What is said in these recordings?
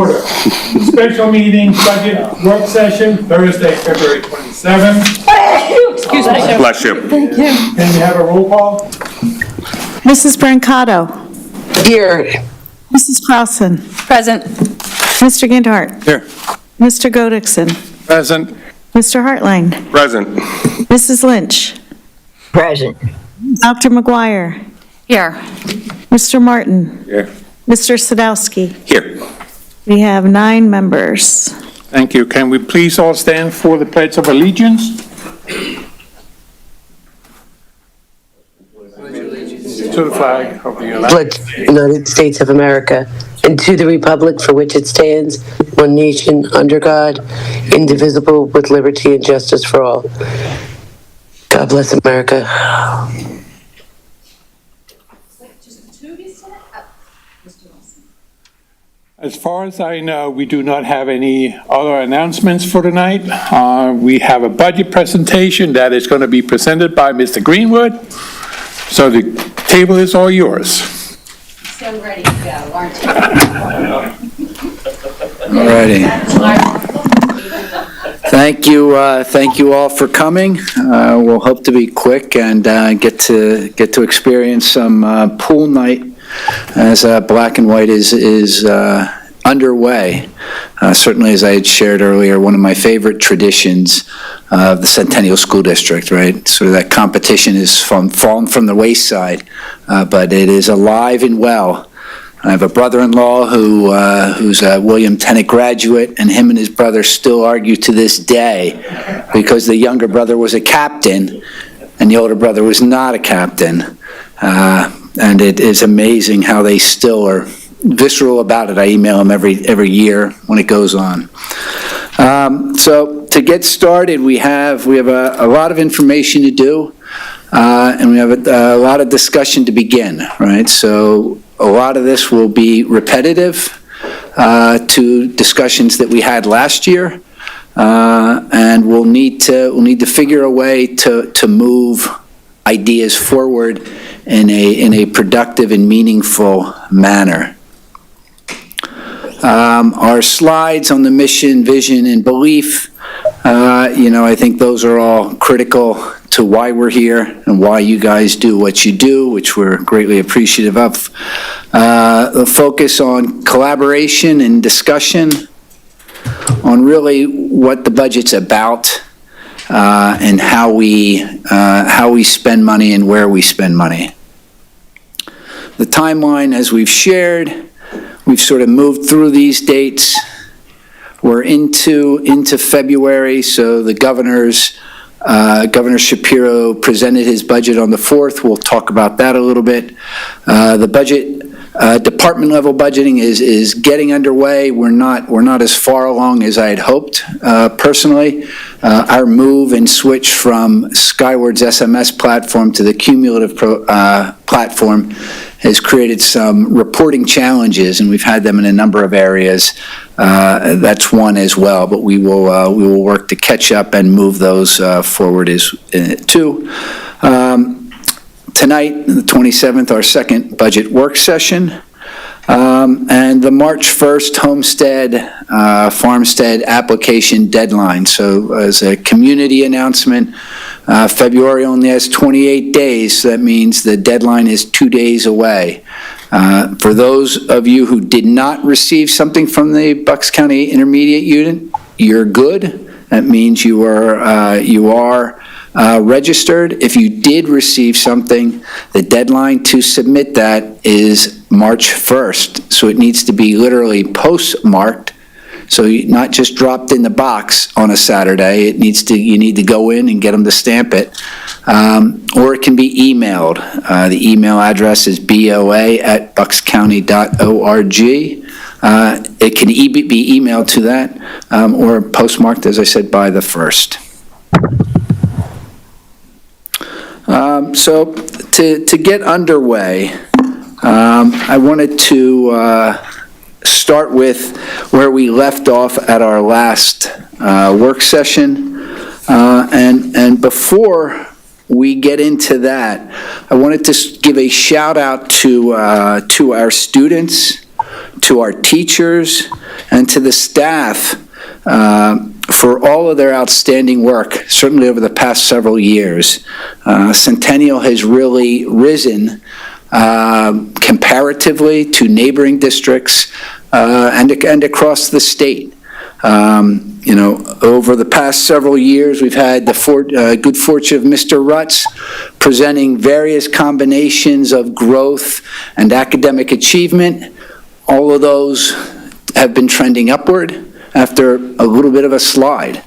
Special meeting, budget work session, Thursday, February 27th. Excuse me. Bless you. Thank you. Can we have a roll call? Mrs. Brancato. Here. Mrs. Clausen. Present. Mr. Gindhart. Here. Mr. Godikson. Present. Mr. Hartline. Present. Mrs. Lynch. Present. Dr. McGuire. Here. Mr. Martin. Here. Mr. Sadowski. Here. We have 9 members. Thank you. Can we please all stand for the Pledge of Allegiance? To the flag of the United States of America, and to the republic for which it stands, one nation, under God, indivisible, with liberty and justice for all. God bless America. As far as I know, we do not have any other announcements for tonight. We have a budget presentation that is going to be presented by Mr. Greenwood. So the table is all yours. So ready to go, aren't you? All righty. Thank you all for coming. We'll hope to be quick and get to experience some pool night as Black and White is underway. Certainly, as I had shared earlier, one of my favorite traditions of the Centennial School District, right? Sort of that competition is fallen from the wayside, but it is alive and well. I have a brother-in-law who's a William Tennant graduate, and him and his brother still argue to this day because the younger brother was a captain and the older brother was not a captain. And it is amazing how they still are visceral about it. I email them every year when it goes on. So to get started, we have a lot of information to do, and we have a lot of discussion to begin, right? So a lot of this will be repetitive to discussions that we had last year, and we'll need to figure a way to move ideas forward in a productive and meaningful manner. Our slides on the mission, vision, and belief, I think those are all critical to why we're here and why you guys do what you do, which we're greatly appreciative of. The focus on collaboration and discussion on really what the budget's about, and how we spend money and where we spend money. The timeline, as we've shared, we've sort of moved through these dates. We're into February, so the Governor Shapiro presented his budget on the 4th. We'll talk about that a little bit. The budget, department level budgeting is getting underway. We're not as far along as I had hoped, personally. Our move and switch from Skyward's SMS platform to the cumulative platform has created some reporting challenges, and we've had them in a number of areas. That's one as well, but we will work to catch up and move those forward as too. Tonight, the 27th, our second budget work session, and the March 1st homestead, farmstead application deadline. So as a community announcement, February only has 28 days, so that means the deadline is 2 days away. For those of you who did not receive something from the Bucks County Intermediate Unit, you're good. That means you are registered. If you did receive something, the deadline to submit that is March 1st. So it needs to be literally postmarked. So not just dropped in the box on a Saturday. You need to go in and get them to stamp it. Or it can be emailed. The email address is boa@buckscounty.org. It can be emailed to that, or postmarked, as I said, by the 1st. So to get underway, I wanted to start with where we left off at our last work session. And before we get into that, I wanted to give a shout out to our students, to our teachers, and to the staff for all of their outstanding work, certainly over the past several years. Centennial has really risen comparatively to neighboring districts and across the state. Over the past several years, we've had the good fortune of Mr. Rutz presenting various combinations of growth and academic achievement. All of those have been trending upward after a little bit of a slide.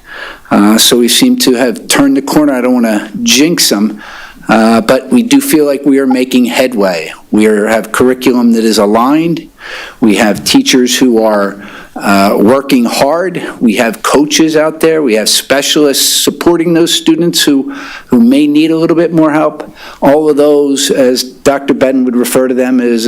So we seem to have turned the corner. I don't want to jinx them, but we do feel like we are making headway. We have curriculum that is aligned. We have teachers who are working hard. We have coaches out there. We have specialists supporting those students who may need a little bit more help. All of those, as Dr. Bedden would refer to them as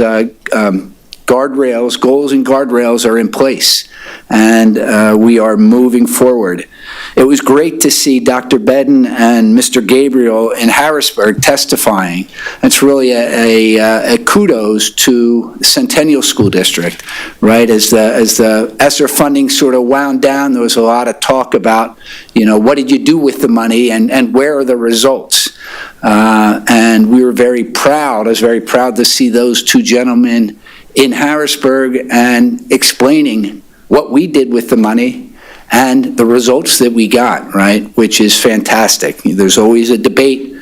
guardrails, goals and guardrails are in place, and we are moving forward. It was great to see Dr. Bedden and Mr. Gabriel in Harrisburg testifying. That's really a kudos to Centennial School District, right? As the ESSER funding sort of wound down, there was a lot of talk about, what did you do with the money and where are the results? And we were very proud. I was very proud to see those two gentlemen in Harrisburg and explaining what we did with the money and the results that we got, right, which is fantastic. There's always a debate.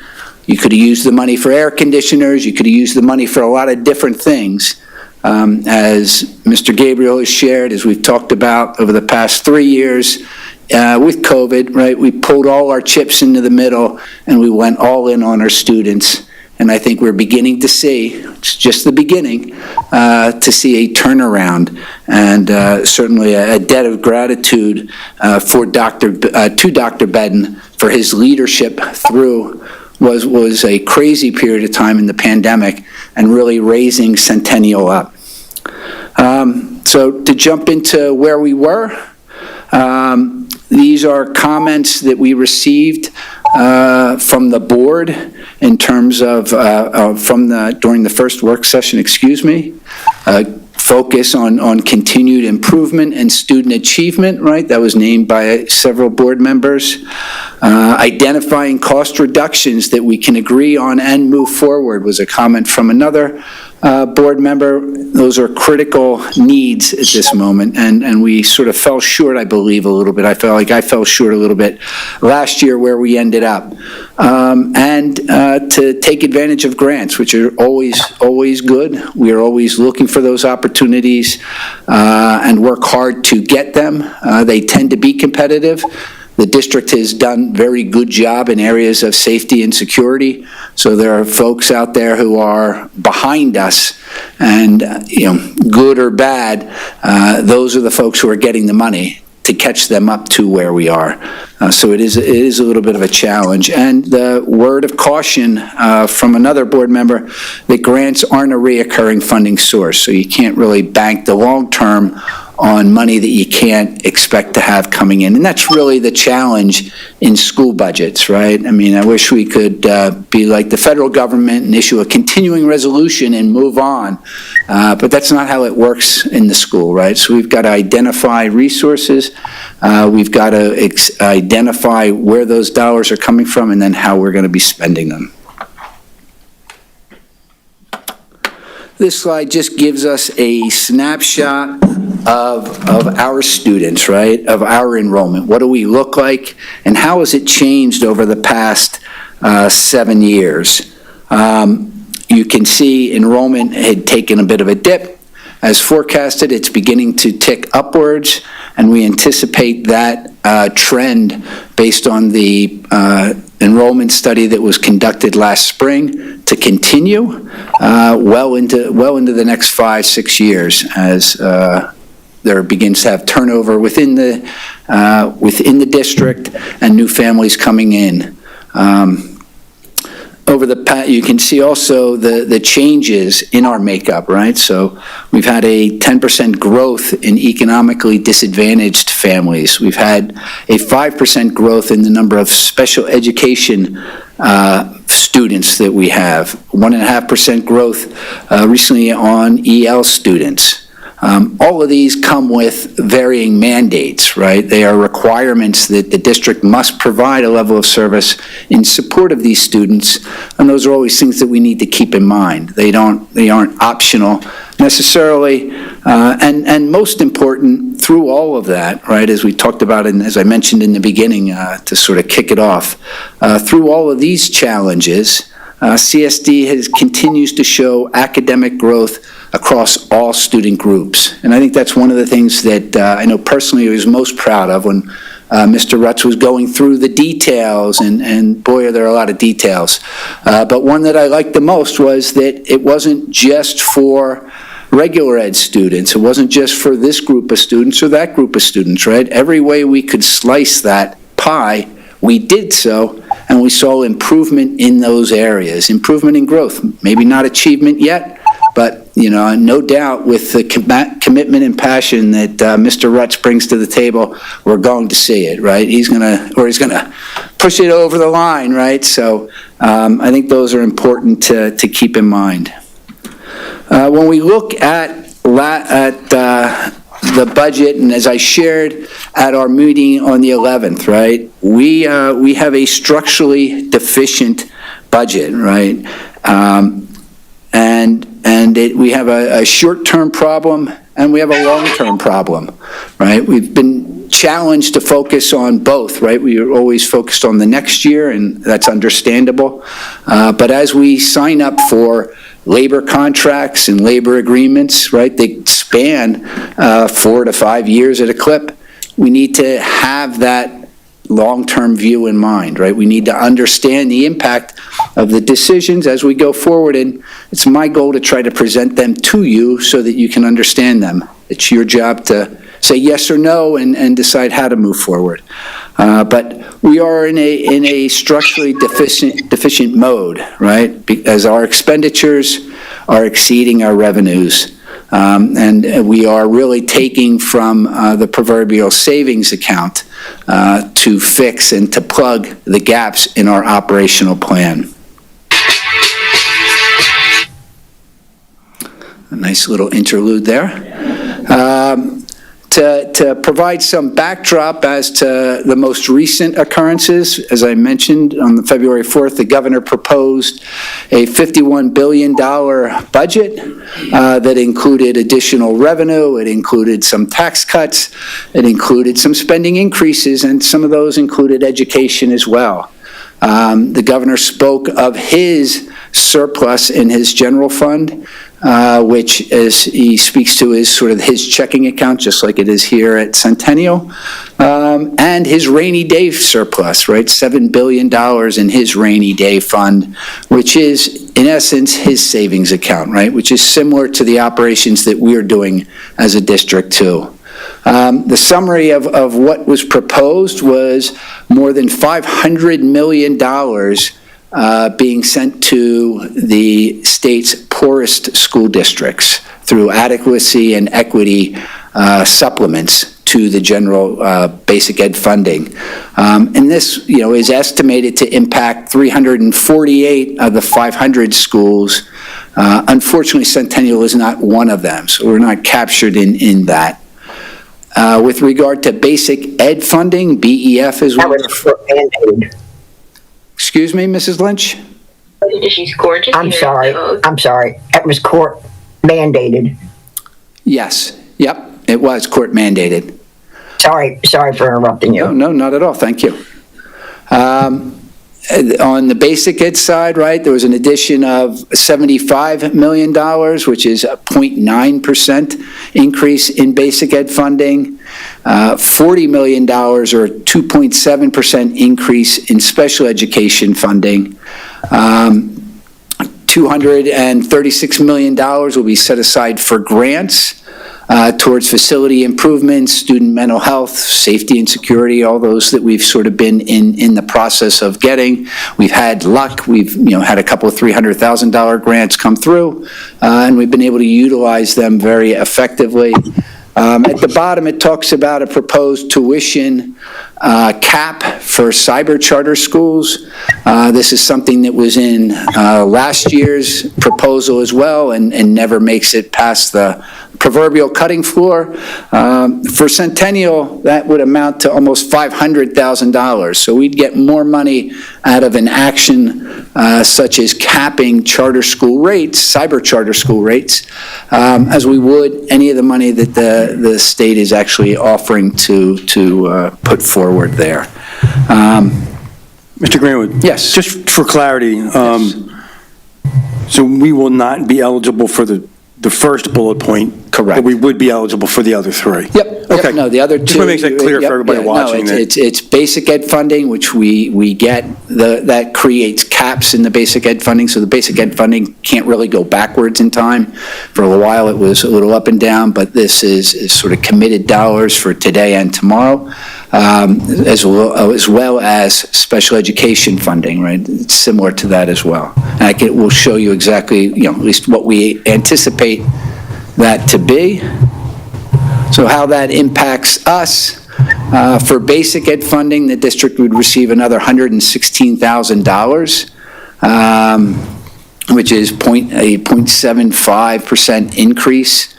You could have used the money for air conditioners. You could have used the money for a lot of different things. As Mr. Gabriel has shared, as we've talked about over the past 3 years with COVID, right, we pulled all our chips into the middle and we went all in on our students. And I think we're beginning to see, it's just the beginning, to see a turnaround, and certainly a debt of gratitude to Dr. Bedden for his leadership through was a crazy period of time in the pandemic and really raising Centennial up. So to jump into where we were, these are comments that we received from the board in terms of during the first work session, focus on continued improvement and student achievement, right? That was named by several board members. Identifying cost reductions that we can agree on and move forward was a comment from another board member. Those are critical needs at this moment, and we sort of fell short, I believe, a little bit. I felt like I fell short a little bit last year where we ended up. And to take advantage of grants, which are always good. We are always looking for those opportunities and work hard to get them. They tend to be competitive. The district has done a very good job in areas of safety and security. So there are folks out there who are behind us, and good or bad, those are the folks who are getting the money to catch them up to where we are. So it is a little bit of a challenge. And the word of caution from another board member that grants aren't a reoccurring funding source. So you can't really bank the long term on money that you can't expect to have coming in. And that's really the challenge in school budgets, right? I mean, I wish we could be like the federal government and issue a continuing resolution and move on. But that's not how it works in the school, right? So we've got to identify resources. We've got to identify where those dollars are coming from and then how we're going to be spending them. This slide just gives us a snapshot of our students, right, of our enrollment. What do we look like, and how has it changed over the past 7 years? You can see enrollment had taken a bit of a dip. As forecasted, it's beginning to tick upwards, and we anticipate that trend based on the enrollment study that was conducted last spring to continue well into the next 5-6 years as there begins to have turnover within the district and new families coming in. Over the past, you can see also the changes in our makeup, right? So we've had a 10% growth in economically disadvantaged families. We've had a 5% growth in the number of special education students that we have. 1.5% growth recently on EL students. All of these come with varying mandates, right? They are requirements that the district must provide a level of service in support of these students, and those are always things that we need to keep in mind. They aren't optional necessarily, and most important, through all of that, right, as we talked about and as I mentioned in the beginning to sort of kick it off, through all of these challenges, CSD continues to show academic growth across all student groups. And I think that's one of the things that I know personally I was most proud of when Mr. Rutz was going through the details, and boy, are there a lot of details. But one that I liked the most was that it wasn't just for regular ed students. It wasn't just for this group of students or that group of students, right? Every way we could slice that pie, we did so, and we saw improvement in those areas, improvement in growth. Maybe not achievement yet, but, you know, no doubt with the commitment and passion that Mr. Rutz brings to the table, we're going to see it, right? He's gonna push it over the line, right? So I think those are important to keep in mind. When we look at the budget, and as I shared at our meeting on the 11th, right, we have a structurally deficient budget, right? We have a short-term problem and we have a long-term problem, right? We've been challenged to focus on both, right? We are always focused on the next year, and that's understandable. But as we sign up for labor contracts and labor agreements, right, they span 4 to 5 years at a clip, we need to have that long-term view in mind, right? We need to understand the impact of the decisions as we go forward, and it's my goal to try to present them to you so that you can understand them. It's your job to say yes or no and decide how to move forward. But we are in a structurally deficient mode, right? As our expenditures are exceeding our revenues. And we are really taking from the proverbial savings account to fix and to plug the gaps in our operational plan. A nice little interlude there. To provide some backdrop as to the most recent occurrences, as I mentioned, on February 4th, the governor proposed a $51 billion budget that included additional revenue, it included some tax cuts, it included some spending increases, and some of those included education as well. The governor spoke of his surplus in his general fund, which, as he speaks to, is sort of his checking account, just like it is here at Centennial, and his rainy day surplus, right? $7 billion in his rainy day fund, which is, in essence, his savings account, right? Which is similar to the operations that we're doing as a district, too. The summary of what was proposed was more than $500 million being sent to the state's poorest school districts through adequacy and equity supplements to the general basic ed funding. And this, you know, is estimated to impact 348 of the 500 schools. Unfortunately, Centennial is not one of them, so we're not captured in that. With regard to basic ed funding, BEF is That was mandated. Excuse me, Mrs. Lynch? She's gorgeous. I'm sorry. It was court mandated. Yes. Yep. It was court mandated. Sorry for interrupting you. No, not at all. Thank you. On the basic ed side, right, there was an addition of $75 million, which is a 0.9% increase in basic ed funding, $40 million or a 2.7% increase in special education funding. $236 million will be set aside for grants towards facility improvements, student mental health, safety and security, all those that we've sort of been in the process of getting. We've had luck. We've had a couple of $300,000 grants come through, and we've been able to utilize them very effectively. At the bottom, it talks about a proposed tuition cap for cyber charter schools. This is something that was in last year's proposal as well, and never makes it past the proverbial cutting floor. For Centennial, that would amount to almost $500,000. So we'd get more money out of an action such as capping charter school rates, cyber charter school rates, as we would any of the money that the state is actually offering to put forward there. Mr. Greenwood? Yes. Just for clarity, so we will not be eligible for the first bullet point? Correct. But we would be eligible for the other three? Yep. Okay. No, the other two. Just want to make that clear Yep, for everybody yeah, watching. No, it's basic ed funding, which we get, that creates caps in the basic ed funding, so the basic ed funding can't really go backwards in time. For a while, it was a little up and down, but this is sort of committed dollars for today and tomorrow, as well as special education funding, right? It's similar to that as well. And we'll show you exactly, at least what we anticipate that to be. So how that impacts us, for basic ed funding, the district would receive another $116,000, which is a 0.75% increase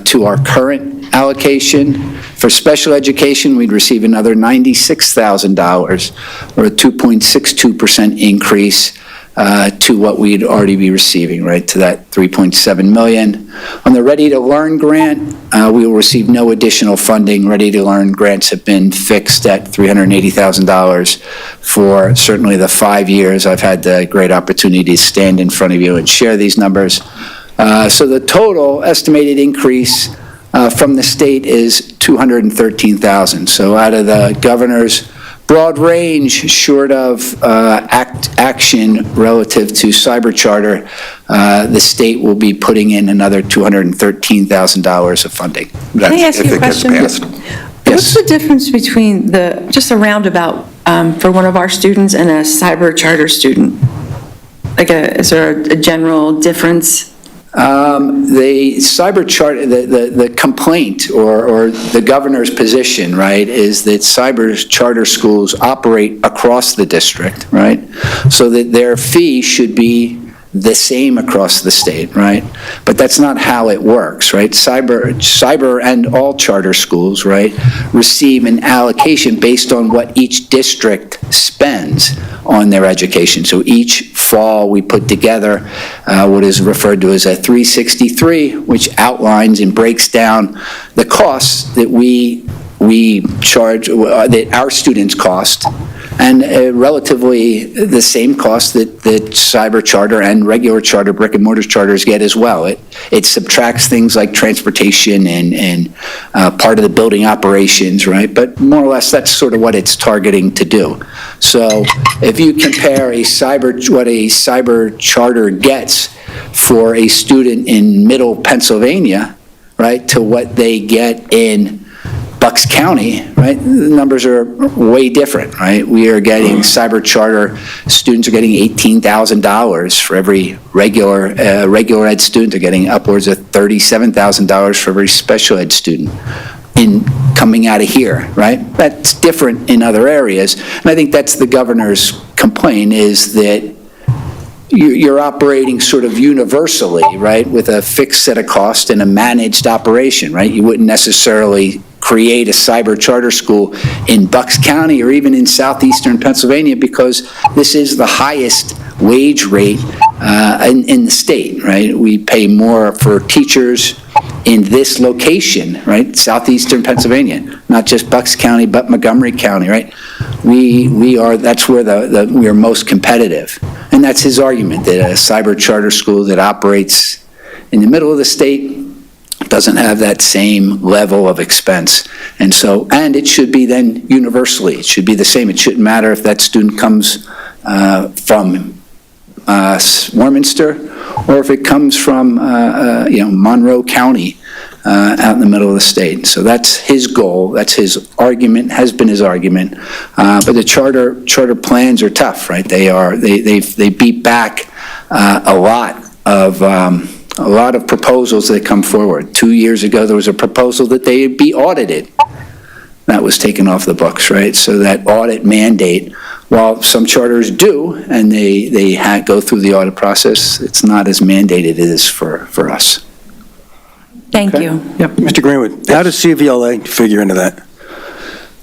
to our current allocation. For special education, we'd receive another $96,000, or a 2.62% increase to what we'd already be receiving, right, to that $3.7 million. On the Ready to Learn grant, we will receive no additional funding. Ready to Learn grants have been fixed at $380,000 for certainly the 5 years I've had the great opportunity to stand in front of you and share these numbers. So the total estimated increase from the state is $213,000. So out of the governor's broad range, short of action relative to cyber charter, the state will be putting in another $213,000 of funding. Can I ask you a question? Yes. What's the difference between just a roundabout for one of our students and a cyber charter student? Is there a general difference? The cyber charter, the complaint or the governor's position, right, is that cyber charter schools operate across the district, right? So that their fee should be the same across the state, right? But that's not how it works, right? Cyber and all charter schools, right, receive an allocation based on what each district spends on their education. So each fall, we put together what is referred to as a 363, which outlines and breaks down the costs that we charge, that our students cost, and relatively the same cost that cyber charter and regular charter, brick and mortar charters get as well. It subtracts things like transportation and part of the building operations, right? But more or less, that's sort of what it's targeting to do. So if you compare what a cyber charter gets for a student in middle Pennsylvania, right, to what they get in Bucks County, right, the numbers are way different, right? We are getting cyber charter, students are getting $18,000 for every regular ed student. They're getting upwards of $37,000 for every special ed student coming out of here, right? That's different in other areas. And I think that's the governor's complaint, is that you're operating sort of universally, right, with a fixed set of costs and a managed operation, right? You wouldn't necessarily create a cyber charter school in Bucks County or even in southeastern Pennsylvania, because this is the highest wage rate in the state, right? We pay more for teachers in this location, right? Southeastern Pennsylvania, not just Bucks County, but Montgomery County, right? That's where we are most competitive. And that's his argument, that a cyber charter school that operates in the middle of the state doesn't have that same level of expense. And it should be then universally, it should be the same. It shouldn't matter if that student comes from Warminster, or if it comes from Monroe County out in the middle of the state. So that's his goal, that's his argument, has been his argument. But the charter plans are tough, right? They beat back a lot of proposals that come forward. 2 years ago, there was a proposal that they be audited. That was taken off the books, right? So that audit mandate, while some charters do, and they go through the audit process, it's not as mandated as for us. Thank you. Yep. Mr. Greenwood, how does CVLA figure into that?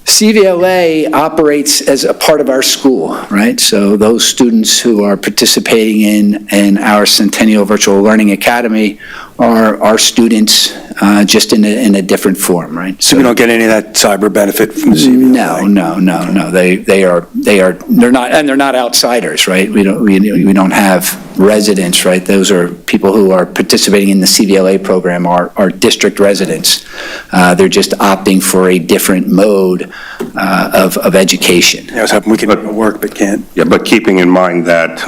CVLA operates as a part of our school, right? So those students who are participating in our Centennial Virtual Learning Academy are our students, just in a different form, right? So we don't get any of that cyber benefit from the CVLA? No. They're not outsiders, right? We don't have residents, right? Those are people who are participating in the CVLA program are district residents. They're just opting for a different mode of education. I was hoping we could work, but can't. Yeah, but keeping in mind that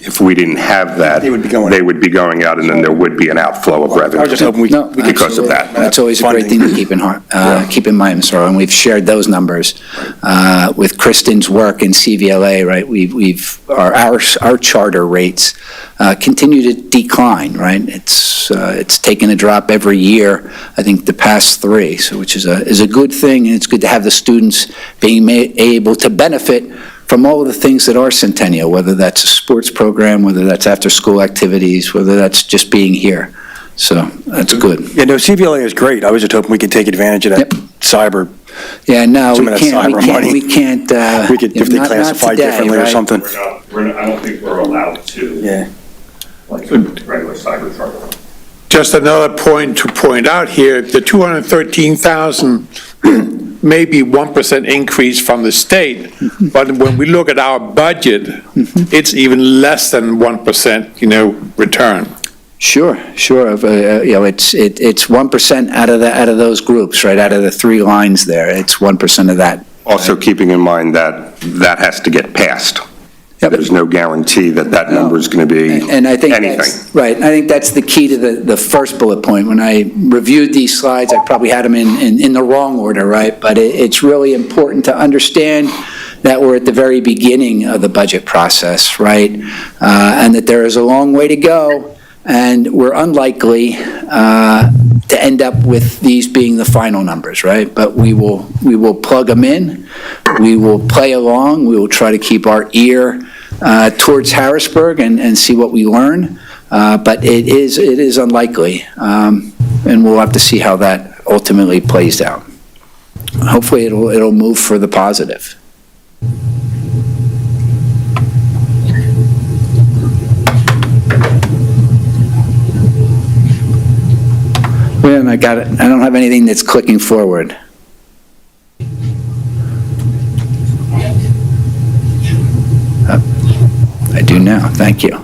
if we didn't have that, They would be going out, and then there would be an outflow of revenue. I was just hoping we No, could. because of that. That's always a great thing to keep in mind, I'm sorry, and we've shared those numbers. With Kristen's work in CVLA, right, our charter rates continue to decline, right? It's taken a drop every year, I think the past 3, so which is a good thing, and it's good to have the students being able to benefit from all of the things that are Centennial, whether that's a sports program, whether that's after-school activities, whether that's just being here. So that's good. Yeah, no, CVLA is great. I was just hoping we could take advantage of that Yep. cyber. Yeah, no, Some we of that can't, cyber money. we can't. We could, if they not classify today, differently or right? something. I don't think we're allowed to, Yeah. like regular cyber charter. Just another point to point out here, the 213,000 may be 1% increase from the state, but when we look at our budget, it's even less than 1%, return. Sure. It's 1% out of those groups, right? Out of the 3 lines there, it's 1% of that. Also keeping in mind that has to get passed. Yep. There's no guarantee that number is going to be And I think anything. that's, right, I think that's the key to the first bullet point. When I reviewed these slides, I probably had them in the wrong order, right? But it's really important to understand that we're at the very beginning of the budget process, right? And that there is a long way to go, and we're unlikely to end up with these being the final numbers, right? But we will plug them in, we will play along, we will try to keep our ear towards Harrisburg and see what we learn. But it is unlikely, and we'll have to see how that ultimately plays out. Hopefully it'll move for the positive. And I got it. I don't have anything that's clicking forward. I do now. Thank you.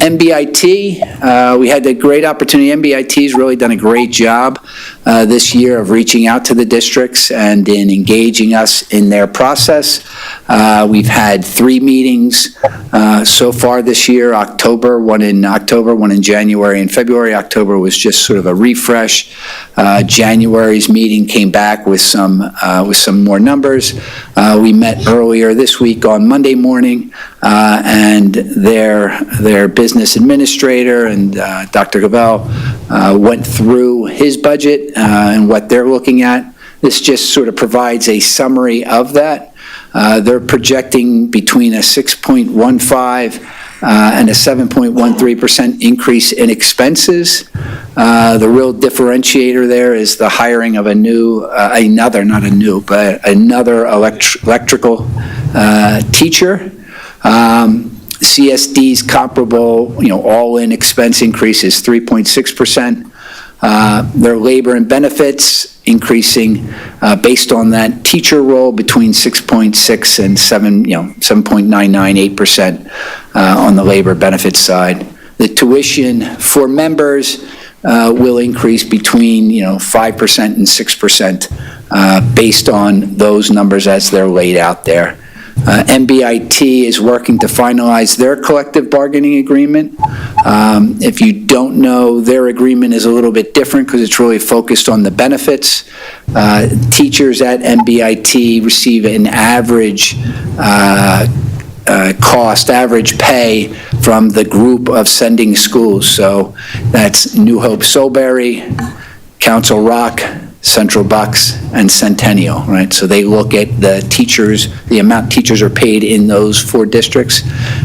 MBIT, we had a great opportunity. MBIT's really done a great job this year of reaching out to the districts and in engaging us in their process. We've had 3 meetings so far this year, one in January and February. October was just sort of a refresh. January's meeting came back with some more numbers. We met earlier this week on Monday morning, and their business administrator and Dr. Gavel went through his budget and what they're looking at. This just sort of provides a summary of that. They're projecting between a 6.15 and a 7.13% increase in expenses. The real differentiator there is the hiring of another electrical teacher. CSD's comparable, all-in expense increase is 3.6%. Their labor and benefits increasing based on that teacher role between 6.6 and 7.998% on the labor benefits side. The tuition for members will increase between 5% and 6% based on those numbers as they're laid out there. MBIT is working to finalize their collective bargaining agreement. If you don't know, their agreement is a little bit different because it's really focused on the benefits. Teachers at MBIT receive an average average pay from the group of sending schools. So that's New Hope Solebury, Council Rock, Central Bucks, and Centennial, right? So they look at the teachers, the amount teachers are paid in those 4 districts,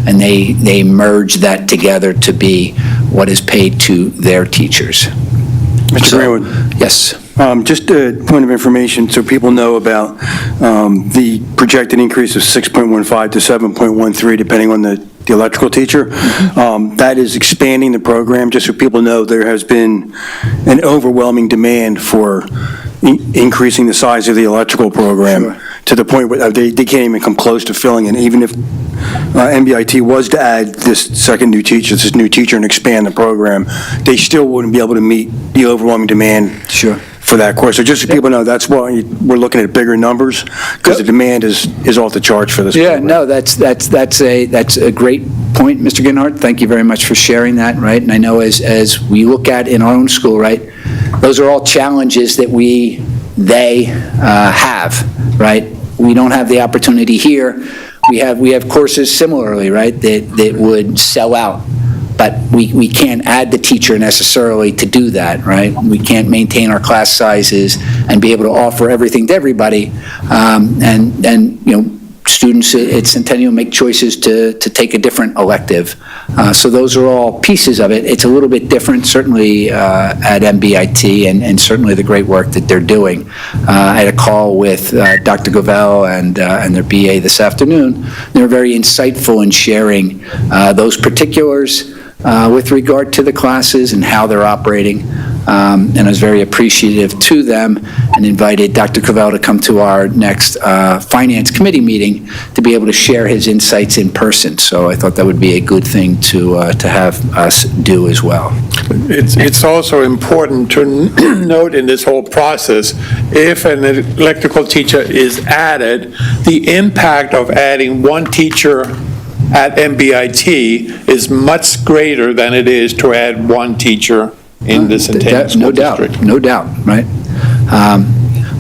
and they merge that together to be what is paid to their teachers. Mr. Greenwood. Yes. Just a point of information so people know about the projected increase of 6.15 to 7.13, depending on the electrical teacher. That is expanding the program. Just so people know, there has been an overwhelming demand for increasing the size of the electrical program to the point where they can't even come close to filling it. Even if MBIT was to add this new teacher and expand the program, they still wouldn't be able to meet the overwhelming demand for that course. So just so people know, that's why we're looking at bigger numbers, because the demand is off the charts for this program. No, that's a great point, Mr. Ginhart. Thank you very much for sharing that, right? And I know as we look at in our own school, right, those are all challenges that they have, right? We don't have the opportunity here. We have courses similarly, right, that would sell out. But we can't add the teacher necessarily to do that, right? We can't maintain our class sizes and be able to offer everything to everybody. And students at Centennial make choices to take a different elective. So those are all pieces of it. It's a little bit different, certainly at MBIT, and certainly the great work that they're doing. I had a call with Dr. Govell and their BA this afternoon. They're very insightful in sharing those particulars with regard to the classes and how they're operating. And I was very appreciative to them and invited Dr. Cavell to come to our next Finance Committee meeting to be able to share his insights in person. So I thought that would be a good thing to have us do as well. It's also important to note in this whole process, if an electrical teacher is added, the impact of adding one teacher at MBIT is much greater than it is to add one teacher in the Centennial School District. No doubt, right?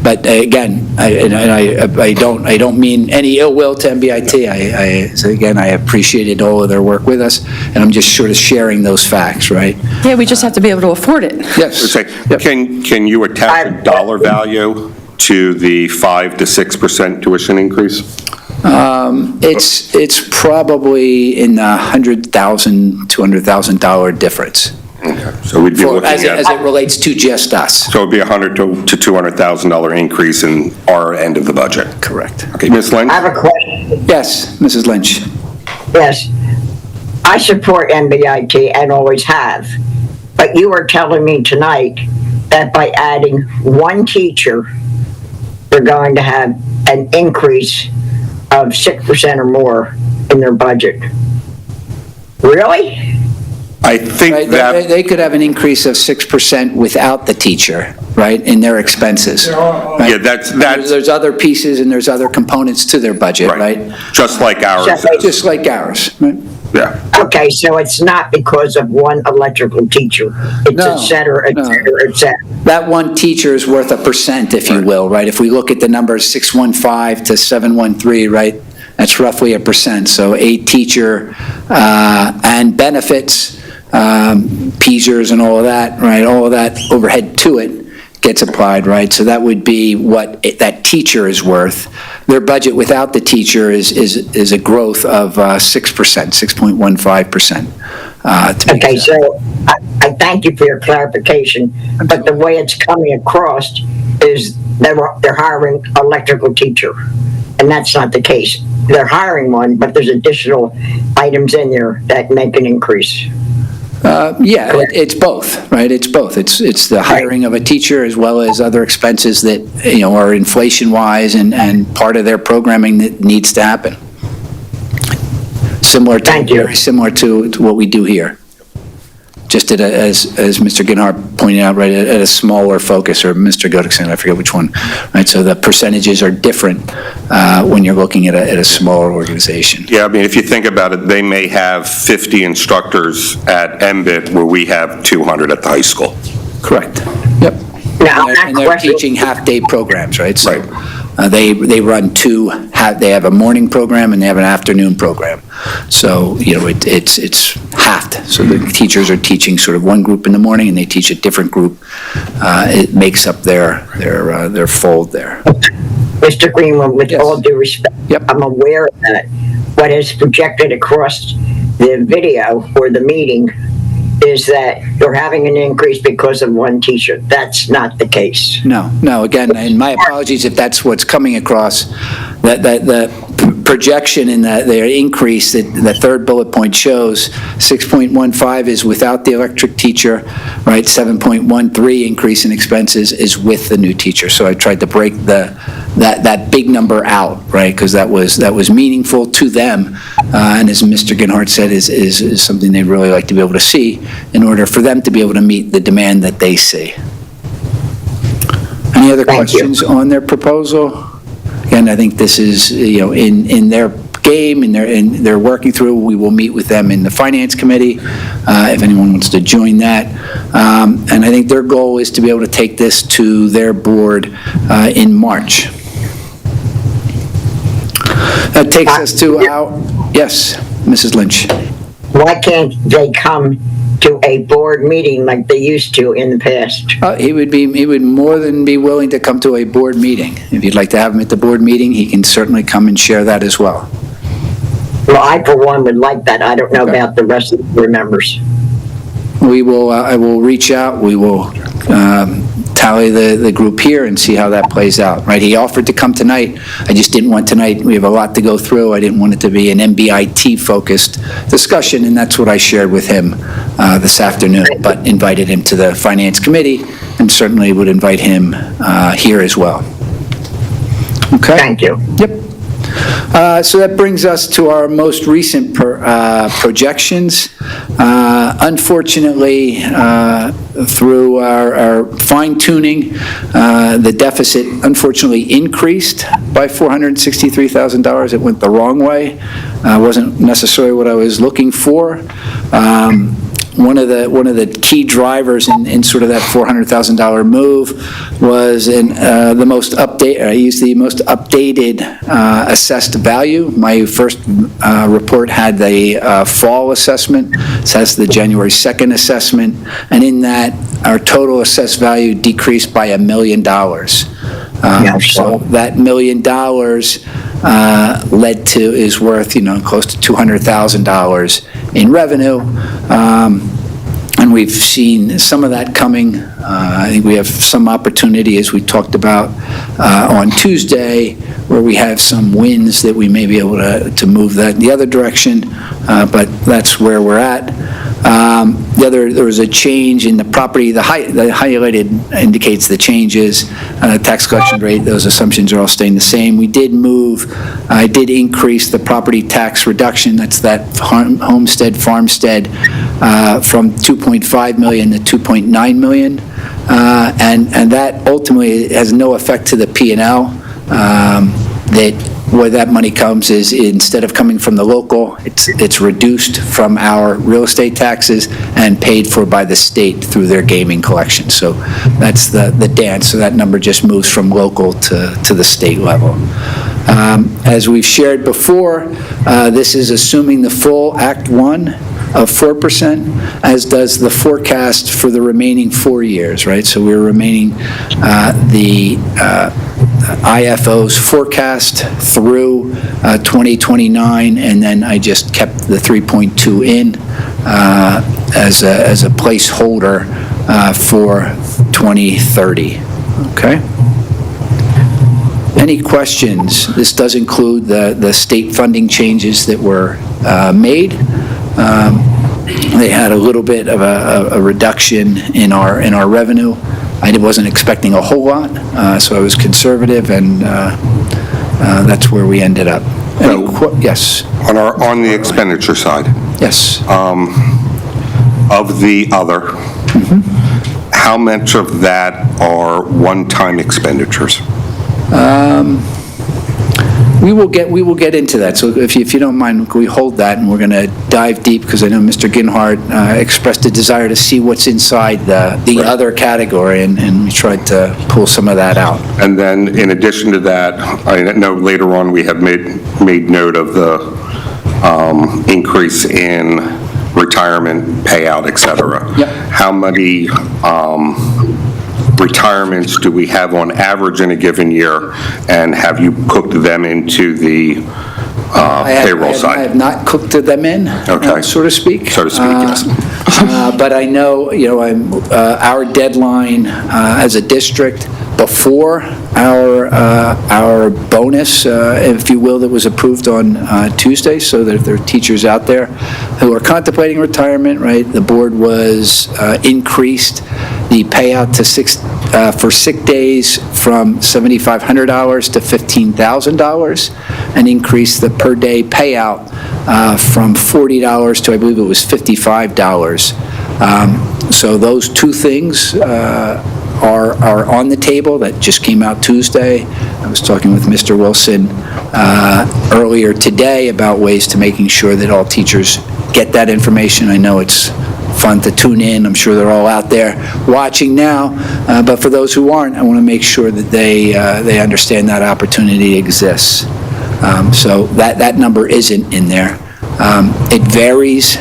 But again, I don't mean any ill will to MBIT. So again, I appreciated all of their work with us, and I'm just sort of sharing those facts, right? Yeah, we just have to be able to afford it. Yes. Yep. Can you attach a dollar value to the 5 to 6% tuition increase? It's probably in the $100,000, $200,000 difference. Okay, so we'd be looking As it relates to just us. So it'd be $100,000 to $200,000 increase in our end of the budget. Correct. Okay, Ms. Lynch? I have a question. Yes, Mrs. Lynch. Yes. I support MBIT and always have. But you are telling me tonight that by adding one teacher, they're going to have an increase of 6% or more in their budget. Really? I think Right, that, they could have an increase of 6% without the teacher, right, in their expenses. Right? yeah, that's, There's other pieces and there's other components to their budget, right? just like ours. Just like ours, right? Yeah. Okay, so it's not because of one electrical teacher. It's No, et cetera, et no. cetera, et cetera. That one teacher is worth 1%, if you will, right? If we look at the numbers 615 to 713, right, that's roughly 1%. So a teacher and benefits, PSERS and all of that, right, all of that overhead to it gets applied, right? So that would be what that teacher is worth. Their budget without the teacher is a growth of 6%, 6.15%. Okay, so I thank you for your clarification, but the way it's coming across is they're hiring an electrical teacher, and that's not the case. They're hiring one, but there's additional items in there that make an increase. Yeah, it's both, right? It's both. It's the hiring of a teacher as well as other expenses that, are inflation-wise and part of their programming that needs to happen. Thank you. Very similar to what we do here. Just as Mr. Ginhart pointed out, right, at a smaller focus, or Mr. Godekson, I forget which one, right? So the percentages are different when you're looking at a smaller organization. Yeah, I mean, if you think about it, they may have 50 instructors at MBIT where we have 200 at the high school. Correct. Yep. Now, And they're teaching half-day programs, right? So they run they have a morning program and they have an afternoon program. So, it's halved. So the teachers are teaching sort of one group in the morning and they teach a different group. It makes up their fold there. Mr. Greenwood, with Yes. all due respect, Yep. I'm aware that what is projected across the video or the meeting is that you're having an increase because of one teacher. That's not the case. No, again, and my apologies if that's what's coming across, that the projection in the increase, that the third bullet point shows, 6.15 is without the electric teacher, right? 7.13 increase in expenses is with the new teacher. So I tried to break that big number out, right? Because that was meaningful to them, and as Mr. Ginhart said, is something they'd really like to be able to see in order for them to be able to meet the demand that they see. Any other Thank you. questions on their proposal? Again, I think this is, in their game, and they're working through. We will meet with them in the Finance Committee, if anyone wants to join that. And I think their goal is to be able to take this to their board in March. That takes us to yes, Mrs. Lynch. Why can't they come to a board meeting like they used to in the past? He would more than be willing to come to a board meeting. If you'd like to have him at the board meeting, he can certainly come and share that as well. Well, I, for one, would like that. I don't know Okay. about the rest of the board members. We will, I will reach out, we will tally the group here and see how that plays out, right? He offered to come tonight, I just didn't want tonight, we have a lot to go through, I didn't want it to be an MBIT-focused discussion, and that's what I shared with him this afternoon, but invited him to the Finance Committee, and certainly would invite him here as well. Okay? Thank you. Yep. So that brings us to our most recent projections. Unfortunately, through our fine-tuning, the deficit unfortunately increased by $463,000. It went the wrong way. Wasn't necessarily what I was looking for. One of the key drivers in sort of that $400,000 move was the most I used the most updated assessed value. My first report had the fall assessment, so that's the January 2nd assessment, and in that, our total assessed value decreased by $1 million. So that $1 million is worth, close to $200,000 in revenue. And we've seen some of that coming. I think we have some opportunity, as we talked about on Tuesday, where we have some wins that we may be able to move that in the other direction, but that's where we're at. There was a change in the property, the highlighted indicates the changes, tax collection rate, those assumptions are all staying the same. I did increase the property tax reduction, that's that homestead, farmstead, from 2.5 million to 2.9 million. And that ultimately has no effect to the P&L. Where that money comes is, instead of coming from the local, it's reduced from our real estate taxes and paid for by the state through their gaming collection. So that's the dance. So that number just moves from local to the state level. As we've shared before, this is assuming the full Act 1 of 4%, as does the forecast for the remaining 4 years, right? So we're remaining the IFO's forecast through 2029, and then I just kept the 3.2 in as a placeholder for 2030, okay? Any questions? This does include the state funding changes that were made. They had a little bit of a reduction in our revenue. I wasn't expecting a whole lot, so I was conservative, and that's where we ended up. Yes. On the expenditure side, Yes. of the other, how much of that are one-time expenditures? We will get into that. So if you don't mind, we hold that, and we're going to dive deep, because I know Mr. Ginhart expressed a desire to see what's inside the other category, and we tried to pull some of that out. And then, in addition to that, I know later on we have made note of the increase in retirement payout, et cetera. Yep. How many retirements do we have on average in a given year, and have you cooked them into the payroll side? I have not cooked them in, Okay. so to speak. So to speak, yes. But I know, our deadline as a district before our bonus, if you will, that was approved on Tuesday, so that if there are teachers out there who are contemplating retirement, right, the board was increased the payout for sick days from $7,500 to $15,000, and increased the per-day payout from $40 to, I believe it was $55. So those two things are on the table. That just came out Tuesday. I was talking with Mr. Wilson earlier today about ways to making sure that all teachers get that information. I know it's fun to tune in. I'm sure they're all out there watching now. But for those who aren't, I want to make sure that they understand that opportunity exists. So that number isn't in there. It varies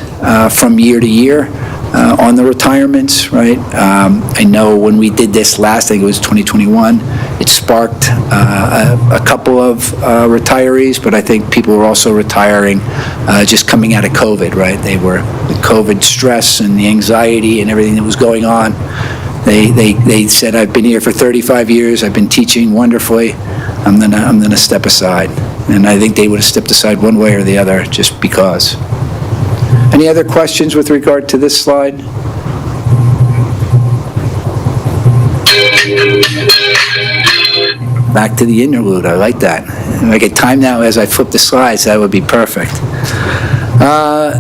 from year to year on the retirements, right? I know when we did this last, I think it was 2021, it sparked a couple of retirees, but I think people were also retiring just coming out of COVID, right? They were the COVID stress and the anxiety and everything that was going on. They said, I've been here for 35 years, I've been teaching wonderfully, I'm gonna step aside. And I think they would have stepped aside one way or the other just because. Any other questions with regard to this slide? Back to the interlude, I like that. If I get time now as I flip the slides, that would be perfect.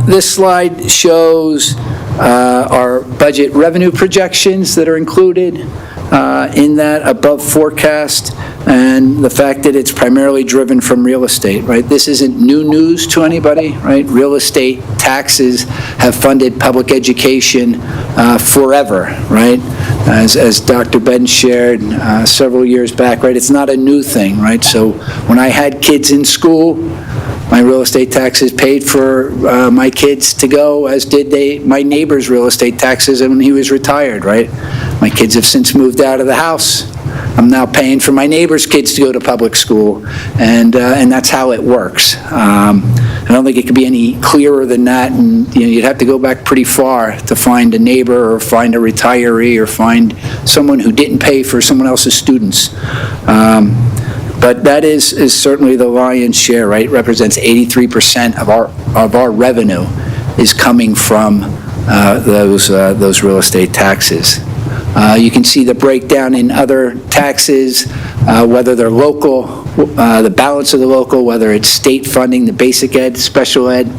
This slide shows our budget revenue projections that are included in that above forecast, and the fact that it's primarily driven from real estate, right? This isn't new news to anybody, right? Real estate taxes have funded public education forever, right? As Dr. Ben shared several years back, right? It's not a new thing, right? So when I had kids in school, my real estate taxes paid for my kids to go, as did my neighbor's real estate taxes when he was retired, right? My kids have since moved out of the house. I'm now paying for my neighbor's kids to go to public school, and that's how it works. I don't think it could be any clearer than that, and you'd have to go back pretty far to find a neighbor or find a retiree or find someone who didn't pay for someone else's students. But that is certainly the lion's share, right? It represents 83% of our revenue is coming from those real estate taxes. You can see the breakdown in other taxes, whether they're local, the balance of the local, whether it's state funding, the basic ed, special ed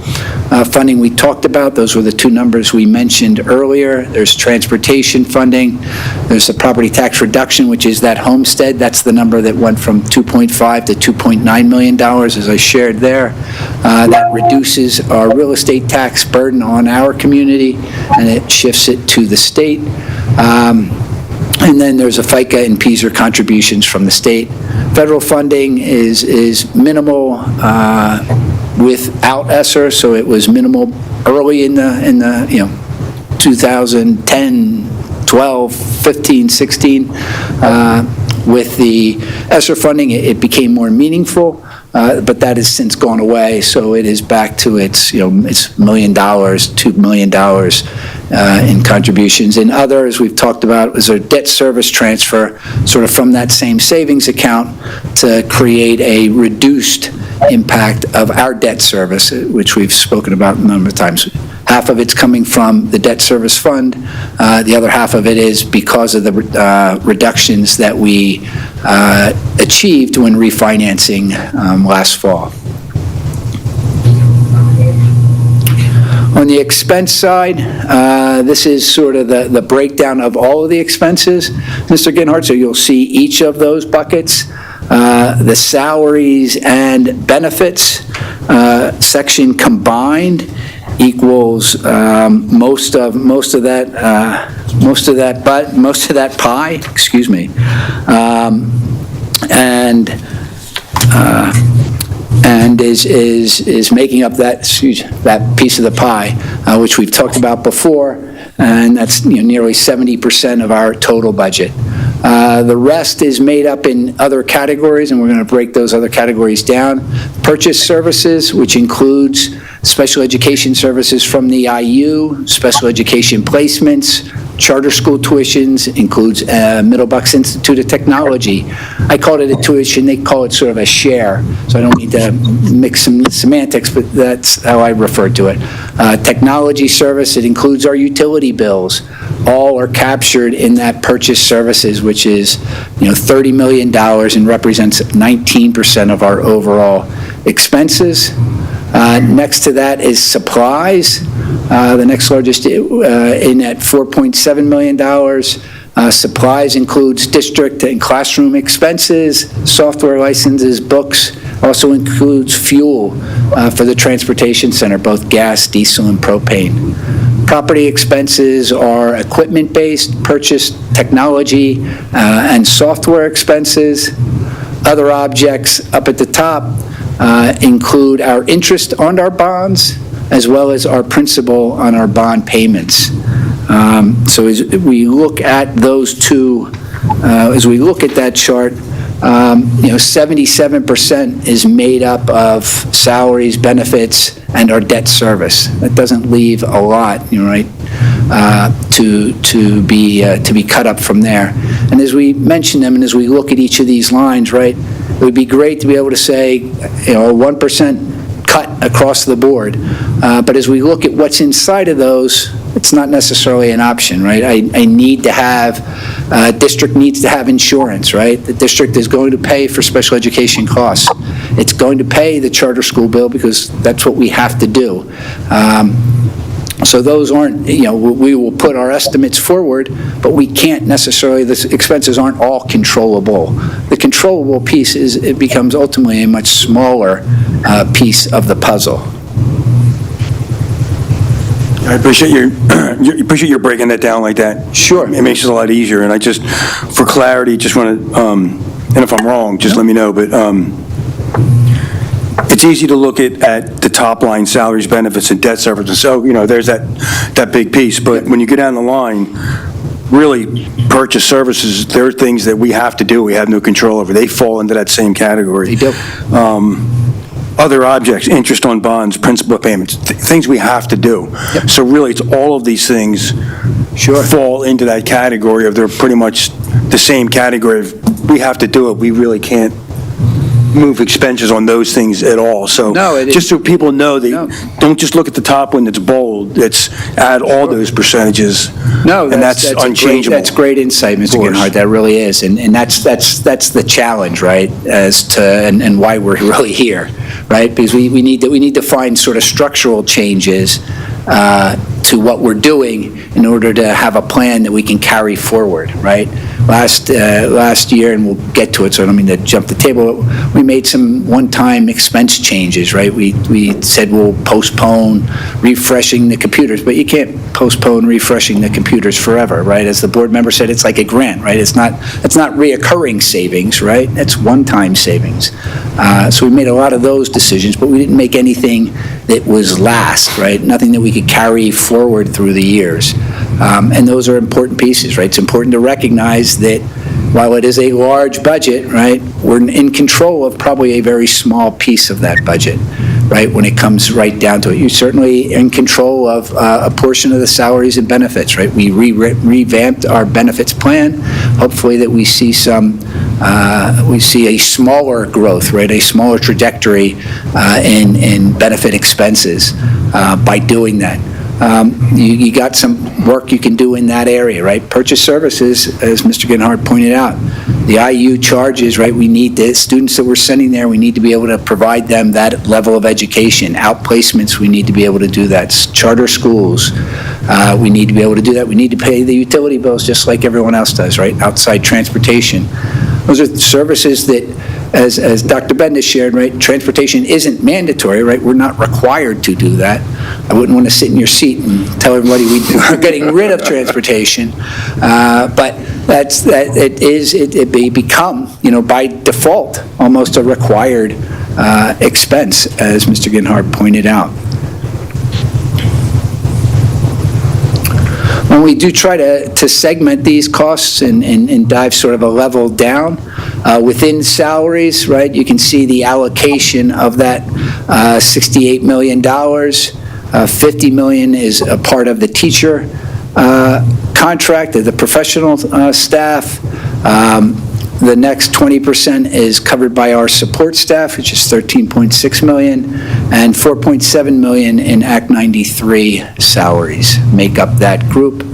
funding we talked about. Those were the two numbers we mentioned earlier. There's transportation funding. There's the property tax reduction, which is that homestead. That's the number that went from $2.5 to $2.9 million, as I shared there. That reduces our real estate tax burden on our community, and it shifts it to the state. And then there's a FICA and PSER contributions from the state. Federal funding is minimal without ESSER, so it was minimal early in the 2010, 12, 15, 16. With the ESSER funding, it became more meaningful. But that has since gone away, so it is back to its $1 million, $2 million in contributions. And others we've talked about is a debt service transfer, sort of from that same savings account to create a reduced impact of our debt service, which we've spoken about a number of times. Half of it's coming from the debt service fund. The other half of it is because of the reductions that we achieved when refinancing last fall. On the expense side, this is sort of the breakdown of all of the expenses, Mr. Ginhart, so you'll see each of those buckets. The salaries and benefits section combined equals most of that pie, excuse me, and is making up that piece of the pie, which we've talked about before, and that's nearly 70% of our total budget. The rest is made up in other categories, and we're going to break those other categories down. Purchase services, which includes special education services from the IU, special education placements, charter school tuitions, includes Middlebucks Institute of Technology. I called it a tuition, they call it sort of a share, so I don't need to mix some semantics, but that's how I refer to it. Technology service, it includes our utility bills. All are captured in that purchase services, which is, $30 million and represents 19% of our overall expenses. Next to that is supplies, the next largest in at $4.7 million. Supplies includes district and classroom expenses, software licenses, books, also includes fuel for the transportation center, both gas, diesel, and propane. Property expenses are equipment-based, purchase technology, and software expenses. Other objects up at the top include our interest on our bonds, as well as our principal on our bond payments. So as we look at those two, as we look at that chart, 77% is made up of salaries, benefits, and our debt service. That doesn't leave a lot, right, to be cut up from there. And as we mention them, and as we look at each of these lines, right, it would be great to be able to say, a 1% cut across the board. But as we look at what's inside of those, it's not necessarily an option, right? I need to have, district needs to have insurance, right? The district is going to pay for special education costs. It's going to pay the charter school bill because that's what we have to do. So those aren't, we will put our estimates forward, but we can't necessarily, the expenses aren't all controllable. The controllable piece it becomes ultimately a much smaller piece of the puzzle. I appreciate your breaking that down like that. Sure. It makes it a lot easier, and I just, for clarity, just want to, and if I'm wrong, just let me know, but it's easy to look at the top line, salaries, benefits, and debt service, and so, there's that big piece, but when you go down the line, really, purchase services, there are things that we have to do, we have no control over. They fall into that same category. They do. Other objects, interest on bonds, principal payments, things we have to do. Yep. So really, it's all of these things fall into that category of they're pretty much the same category of we have to do it, we really can't move expenses on those things at all. So just so people know, don't just look at the top one that's bold, it's add all those percentages. No, and that's unchangeable. That's great insight, Mr. Genhardt, that really is. And that's the challenge, right, as to, and why we're really here, right? Because we need to find sort of structural changes to what we're doing in order to have a plan that we can carry forward, right? Last year, and we'll get to it, so I don't mean to jump the table, we made some one-time expense changes, right? We said we'll postpone refreshing the computers, but you can't postpone refreshing the computers forever, right? As the board member said, it's like a grant, right? It's not reoccurring savings, right? It's one-time savings. So we made a lot of those decisions, but we didn't make anything that was last, right? Nothing that we could carry forward through the years. And those are important pieces, right? It's important to recognize that while it is a large budget, right, we're in control of probably a very small piece of that budget, right, when it comes right down to it. You're certainly in control of a portion of the salaries and benefits, right? We revamped our benefits plan. Hopefully that we see a smaller growth, right, a smaller trajectory in benefit expenses by doing that. You got some work you can do in that area, right? Purchase services, as Mr. Genhardt pointed out, the IU charges, right? We need the students that we're sending there, we need to be able to provide them that level of education. Outplacements, we need to be able to do that. Charter schools, we need to be able to do that. We need to pay the utility bills just like everyone else does, right? Outside transportation. Those are services that, as Dr. Bendis shared, right, transportation isn't mandatory, right? We're not required to do that. I wouldn't want to sit in your seat and tell everybody we're getting rid of transportation, but it become, by default, almost a required expense, as Mr. Genhardt pointed out. And we do try to segment these costs and dive sort of a level down. Within salaries, right, you can see the allocation of that $68 million. $50 million is a part of the teacher contract, the professional staff. The next 20% is covered by our support staff, which is $13.6 million, and $4.7 million in Act 93 salaries make up that group.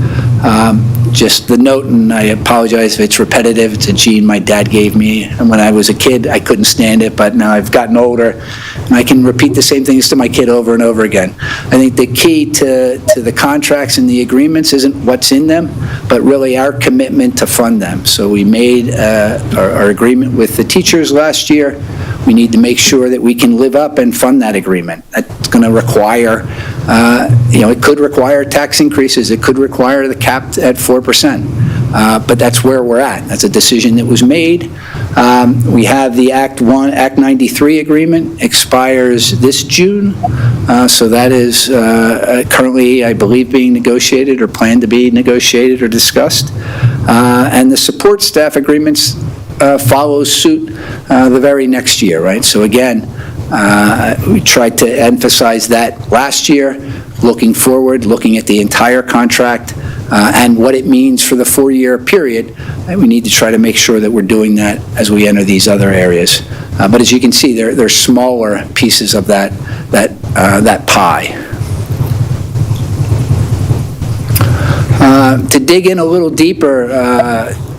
Just the note, and I apologize if it's repetitive, it's a gene my dad gave me, and when I was a kid, I couldn't stand it, but now I've gotten older, and I can repeat the same things to my kid over and over again. I think the key to the contracts and the agreements isn't what's in them, but really our commitment to fund them. So we made our agreement with the teachers last year. We need to make sure that we can live up and fund that agreement. That's going to require, it could require tax increases. It could require the cap at 4%. But that's where we're at. That's a decision that was made. We have the Act 93 agreement expires this June. So that is currently, I believe, being negotiated or planned to be negotiated or discussed. And the support staff agreements follows suit the very next year, right? So again, we tried to emphasize that last year, looking forward, looking at the entire contract and what it means for the 4-year period. And we need to try to make sure that we're doing that as we enter these other areas. But as you can see, they're smaller pieces of that pie. To dig in a little deeper,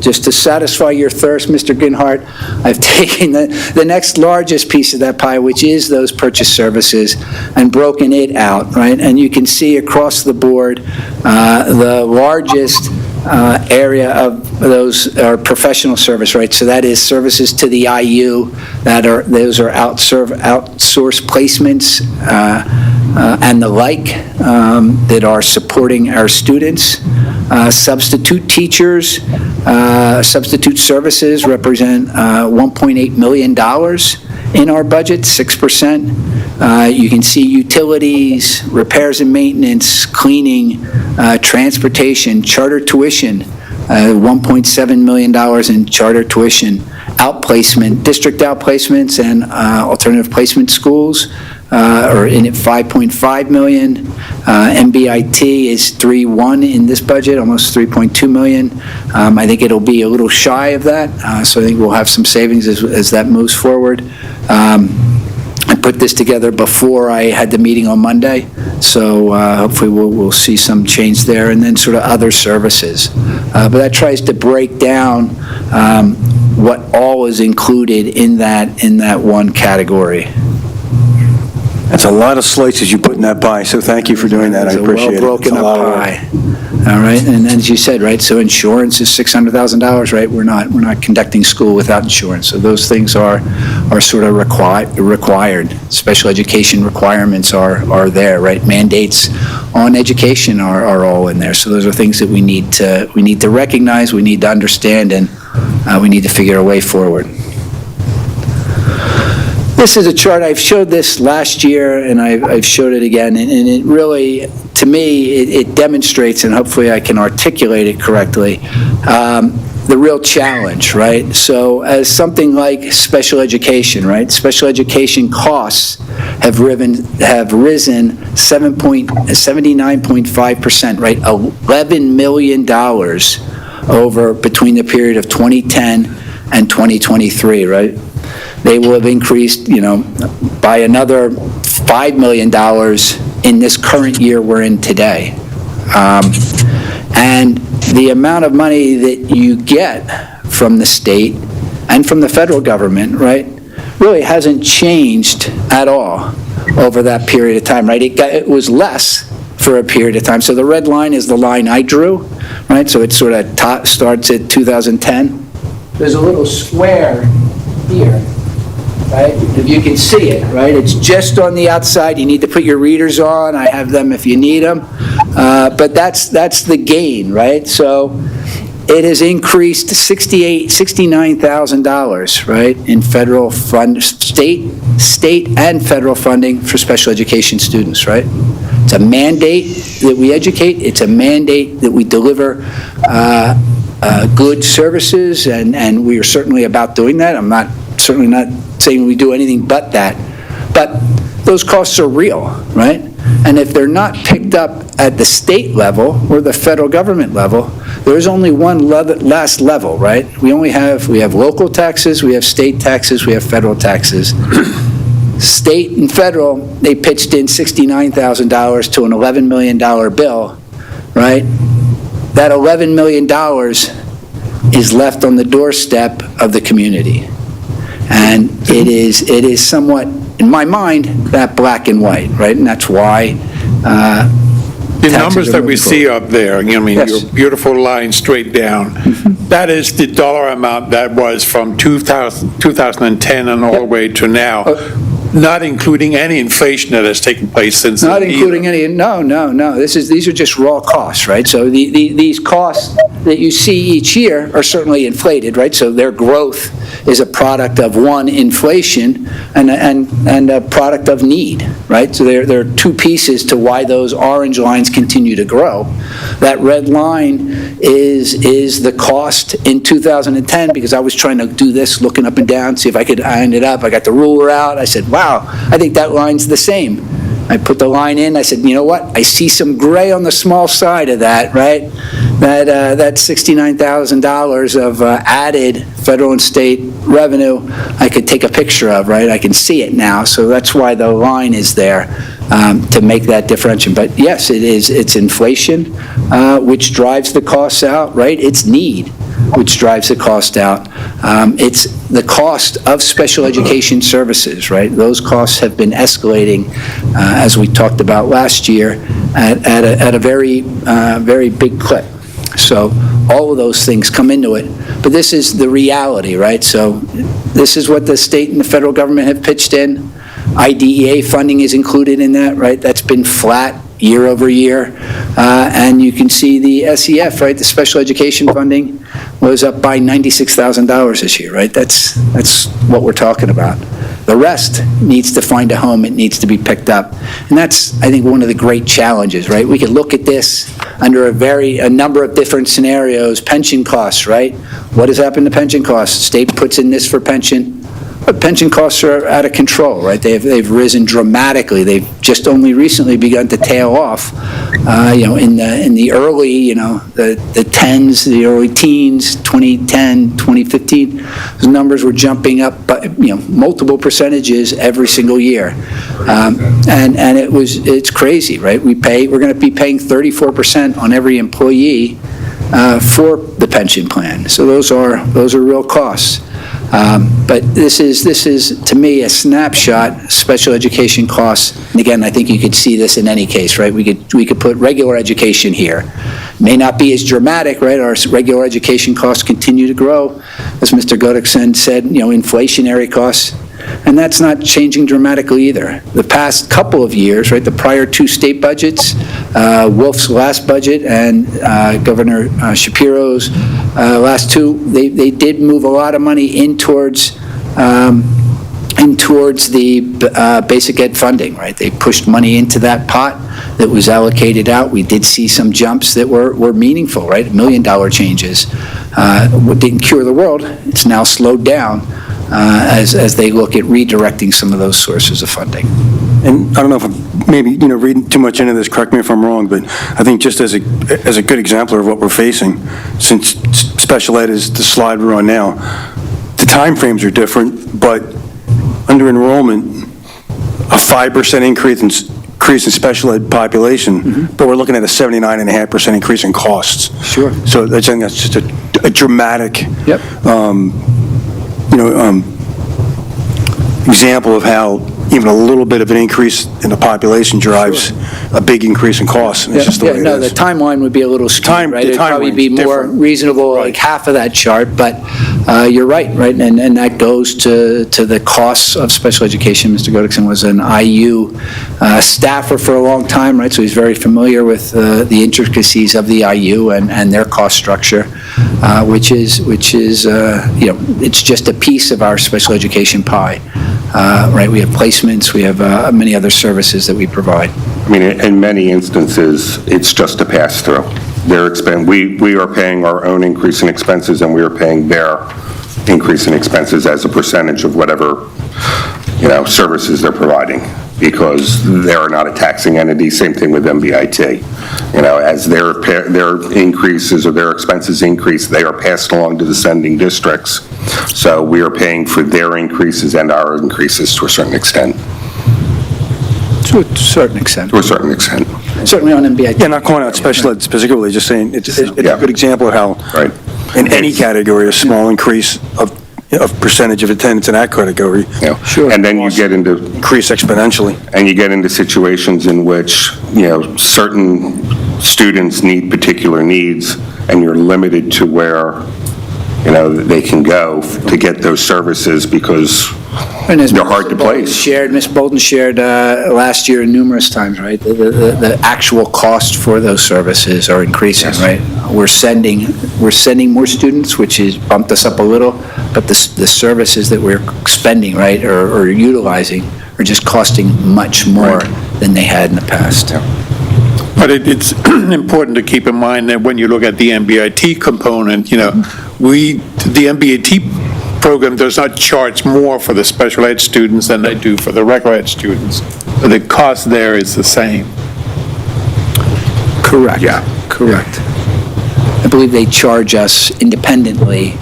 just to satisfy your thirst, Mr. Ginhart, I've taken the next largest piece of that pie, which is those purchase services, and broken it out, right? And you can see across the board, the largest area of those are professional service, right? So that is services to the IU, those are outsourced placements and the like that are supporting our students. Substitute teachers, substitute services represent $1.8 million in our budget, 6%. You can see utilities, repairs and maintenance, cleaning, transportation, charter tuition, $1.7 million in charter tuition, outplacement, district outplacements and alternative placement schools are in at $5.5 million. MBIT is 3.1 in this budget, almost 3.2 million. I think it'll be a little shy of that, so I think we'll have some savings as that moves forward. I put this together before I had the meeting on Monday, so hopefully we'll see some change there, and then sort of other services. But that tries to break down what all is included in that one category. That's a lot of slices you put in that pie, so thank you for doing that. I appreciate it. It's a well-broken up pie. All right, and as you said, right, so insurance is $600,000, right? We're not conducting school without insurance, so those things are sort of required. Special education requirements are there, right? Mandates on education are all in there, so those are things that we need to recognize, we need to understand, and we need to figure a way forward. This is a chart, I've showed this last year, and I've showed it again, and it really, to me, it demonstrates, and hopefully I can articulate it correctly, the real challenge, right? So as something like special education, right? Special education costs have risen 79.5%, right? $11 million over between the period of 2010 and 2023, right? They will have increased, by another $5 million in this current year we're in today. And the amount of money that you get from the state and from the federal government, right, really hasn't changed at all over that period of time, right? It was less for a period of time. So the red line is the line I drew, right? So it sort of starts at 2010. There's a little square here. Right? If you can see it, right? It's just on the outside. You need to put your readers on. I have them if you need them. But that's the gain, right? So it has increased to $69,000, right, in federal fund, state and federal funding for special education students, right? It's a mandate that we educate. It's a mandate that we deliver good services, and we are certainly about doing that. I'm certainly not saying we do anything but that. But those costs are real, right? And if they're not picked up at the state level or the federal government level, there's only one last level, right? We have local taxes, we have state taxes, we have federal taxes. State and federal, they pitched in $69,000 to an $11 million bill, right? That $11 million is left on the doorstep of the community. And it is somewhat, in my mind, that black and white, right? And that's why The numbers that we see up there, Yes. your beautiful line straight down, that is the dollar amount that was from 2010 and all the way to now, not including any inflation that has taken place since. Not then including either. any, no. These are just raw costs, right? So these costs that you see each year are certainly inflated, right? So their growth is a product of, one, inflation and a product of need, right? So there are two pieces to why those orange lines continue to grow. That red line is the cost in 2010, because I was trying to do this, looking up and down, see if I ended up, I got the ruler out, I said, wow, I think that line's the same. I put the line in, I said, you know what, I see some gray on the small side of that, right? That $69,000 of added federal and state revenue, I could take a picture of, right? I can see it now, so that's why the line is there, to make that differentiation. But yes, it's inflation, which drives the costs out, right? It's need, which drives the cost out. It's the cost of special education services, right? Those costs have been escalating, as we talked about last year, at a very, very big clip. So all of those things come into it. But this is the reality, right? So this is what the state and the federal government have pitched in. IDEA funding is included in that, right? That's been flat year over year. And you can see the SEF, right? The special education funding was up by $96,000 this year, right? That's what we're talking about. The rest needs to find a home. It needs to be picked up. And that's, I think, one of the great challenges, right? We could look at this under a number of different scenarios. Pension costs, right? What has happened to pension costs? State puts in this for pension. But pension costs are out of control, right? They've risen dramatically. They've just only recently begun to tail off. In the early, the tens, the early teens, 2010, 2015, those numbers were jumping up, multiple percentages every single year, and it's crazy, right? We're going to be paying 34% on every employee for the pension plan. So those are real costs. But this is, to me, a snapshot, special education costs. And again, I think you could see this in any case, right? We could put regular education here. May not be as dramatic, right? Our regular education costs continue to grow. As Mr. Godeksen said, inflationary costs. And that's not changing dramatically either. The past couple of years, right, the prior two state budgets, Wolf's last budget and Governor Shapiro's last two, they did move a lot of money in towards the basic ed funding, right? They pushed money into that pot that was allocated out. We did see some jumps that were meaningful, right? $1 million changes. What didn't cure the world, it's now slowed down. As they look at redirecting some of those sources of funding. And I don't know if I'm maybe, reading too much into this, correct me if I'm wrong, but I think just as a good example of what we're facing, since special ed is the slide we're on now, the timeframes are different, but under enrollment, a 5% increase in special ed population, but we're looking at a 79.5% increase in costs. Sure. So I think that's just a dramatic Yep. Example of how even a little bit of an increase in the population drives a big increase in costs. And it's just the way it No, the is. timeline would be a little skewed, right? the It'd probably timeline's be more different. reasonable, like Right. half of that chart, but you're right? And that goes to the costs of special education. Mr. Godeksen was an IU staffer for a long time, right? So he's very familiar with the intricacies of the IU and their cost structure, which is it's just a piece of our special education pie, right? We have placements, we have many other services that we provide. I mean, in many instances, it's just a pass-through. We are paying our own increase in expenses, and we are paying their increase in expenses as a percentage of whatever, services they're providing, because they are not a taxing entity. Same thing with MBIT. As their increases or their expenses increase, they are passed along to the sending districts. So we are paying for their increases and our increases to a certain extent. To a certain extent. To a certain extent. Certainly on MBIT. Yeah, not calling out special ed specifically, just saying, it's a Yeah. good example of how, Right. in any category, a small increase of percentage of attendance in that category Sure. And then you get into increase exponentially. And you get into situations in which, certain students need particular needs, and you're limited to where, they can go to get those services because And as they're hard to Ms. Bolden place. Ms. Bolden shared last year numerous times, right? The actual cost for those services are increasing, Yes. right? We're sending more students, which has bumped us up a little, but the services that we're spending, right, or utilizing are just costing much more than they had in the past. But it's important to keep in mind that when you look at the MBIT component, the MBIT program does not charge more for the special ed students than they do for the regular ed students. So the cost there is the same. Correct. Yeah. Correct. I believe they charge us independently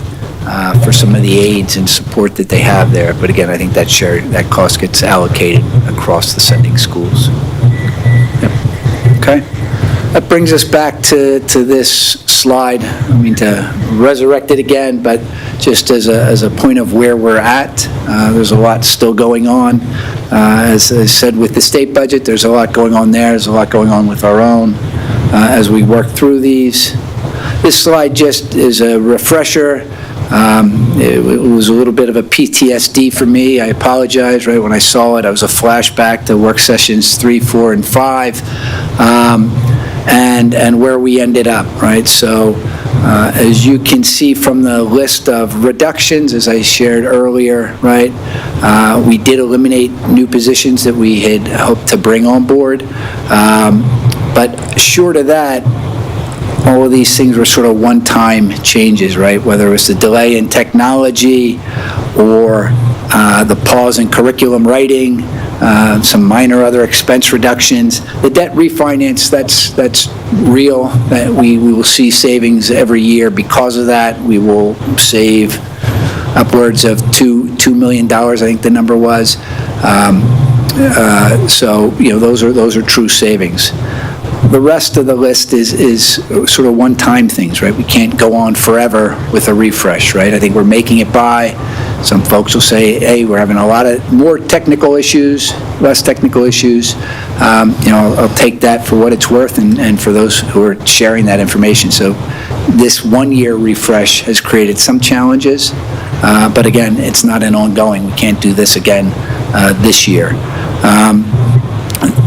for some of the aids and support that they have there. But again, I think that cost gets allocated across the sending schools. Yep. Okay. That brings us back to this slide. I mean to resurrect it again, but just as a point of where we're at, there's a lot still going on. As I said, with the state budget, there's a lot going on there. There's a lot going on with our own as we work through these. This slide just is a refresher. It was a little bit of a PTSD for me. I apologize, right? When I saw it, I was a flashback to work sessions 3, 4, and 5, and where we ended up, right? So as you can see from the list of reductions, as I shared earlier, right, we did eliminate new positions that we had hoped to bring on board. But short of that, all of these things were sort of one-time changes, right? Whether it was the delay in technology or the pause in curriculum writing, some minor other expense reductions. The debt refinance, that's real. That we will see savings every year because of that. We will save upwards of $2 million, I think the number was. So, those are true savings. The rest of the list is sort of one-time things, right? We can't go on forever with a refresh, right? I think we're making it by. Some folks will say, hey, we're having a lot of more technical issues, less technical issues. I'll take that for what it's worth and for those who are sharing that information. So this one-year refresh has created some challenges, but again, it's not an ongoing. We can't do this again this year.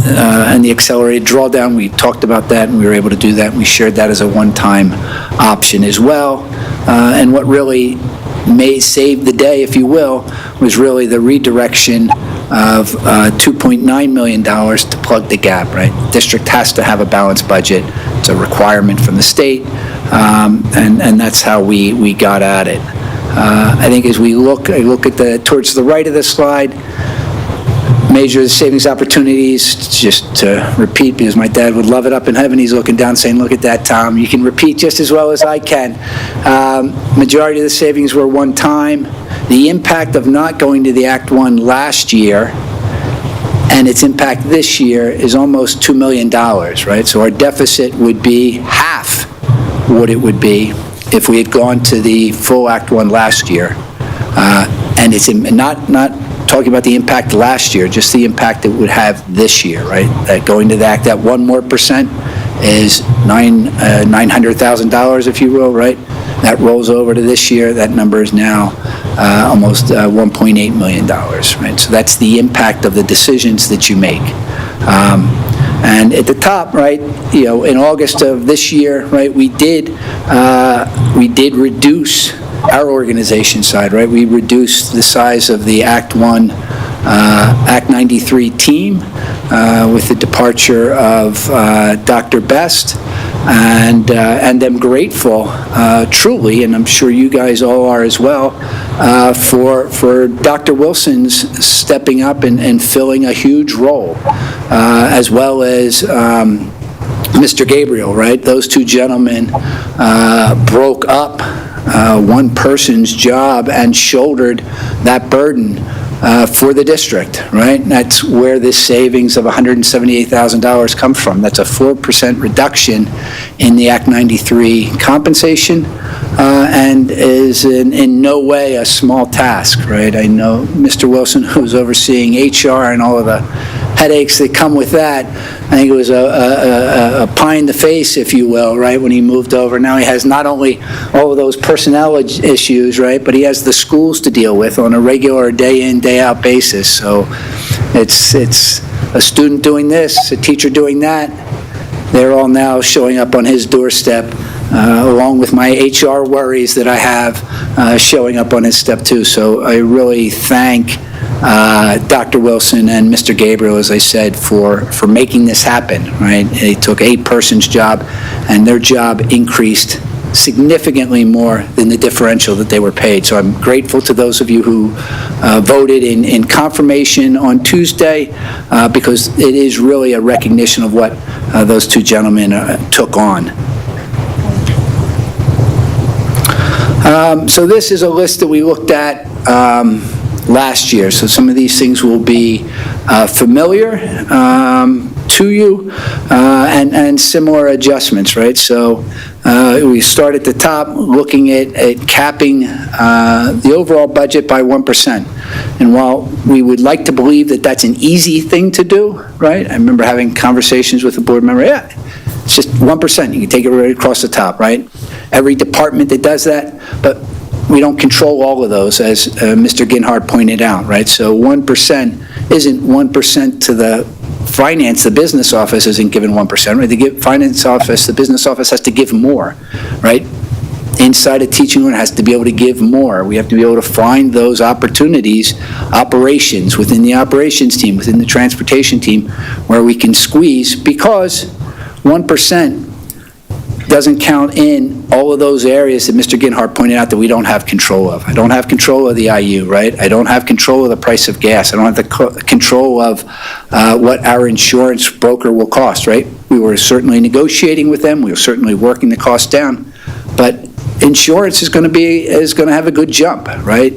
And the accelerated drawdown, we talked about that, and we were able to do that, and we shared that as a one-time option as well. And what really may save the day, if you will, was really the redirection of $2.9 million to plug the gap, right? The district has to have a balanced budget. It's a requirement from the state, and that's how we got at it. I think as I look at towards the right of the slide, major savings opportunities, just to repeat, because my dad would love it up in heaven. He's looking down saying, look at that, Tom. You can repeat just as well as I can. Majority of the savings were one time. The impact of not going to the Act 1 last year and its impact this year is almost $2 million, right? So our deficit would be half what it would be if we had gone to the full Act 1 last year. And it's not talking about the impact last year, just the impact it would have this year, right? That going to that 1% more is $900,000, if you will, right? That rolls over to this year. That number is now almost $1.8 million, right? So that's the impact of the decisions that you make. And at the top, right, in August of this year, right, we did reduce our organization side, right? We reduced the size of the Act 1, Act 93 team. with the departure of Dr. Best, and am grateful, truly, and I'm sure you guys all are as well, for Dr. Wilson's stepping up and filling a huge role, as well as Mr. Gabriel, right? Those two gentlemen broke up one person's job and shouldered that burden for the district, right? And that's where this savings of $178,000 comes from. That's a 4% reduction in the Act 93 compensation, and is in no way a small task, right? I know Mr. Wilson, who's overseeing HR and all of the headaches that come with that, I think it was a pie in the face, if you will, right, when he moved over. Now he has not only all of those personnel issues, right, but he has the schools to deal with on a regular day-in, day-out basis. So it's a student doing this, a teacher doing that. They're all now showing up on his doorstep, along with my HR worries that I have showing up on his step too. So I really thank Dr. Wilson and Mr. Gabriel, as I said, for making this happen, right? They took a person's job, and their job increased significantly more than the differential that they were paid. So I'm grateful to those of you who voted in confirmation on Tuesday, because it is really a recognition of what those two gentlemen took on. So this is a list that we looked at last year. So some of these things will be familiar to you, and similar adjustments, right? So we start at the top looking at capping the overall budget by 1%. And while we would like to believe that that's an easy thing to do, right? I remember having conversations with a board member, yeah, it's just 1%. You can take it right across the top, right? Every department that does that, but we don't control all of those, as Mr. Ginhart pointed out, right? So 1% isn't 1% to the finance. The business office isn't given 1%, right? The business office has to give more, right? Inside a teaching room has to be able to give more. We have to be able to find those opportunities, operations, within the operations team, within the transportation team, where we can squeeze, because 1% doesn't count in all of those areas that Mr. Ginhart pointed out that we don't have control of. I don't have control of the IU, right? I don't have control of the price of gas. I don't have the control of what our insurance broker will cost, right? We were certainly negotiating with them. We were certainly working the cost down. But insurance is going to have a good jump, right?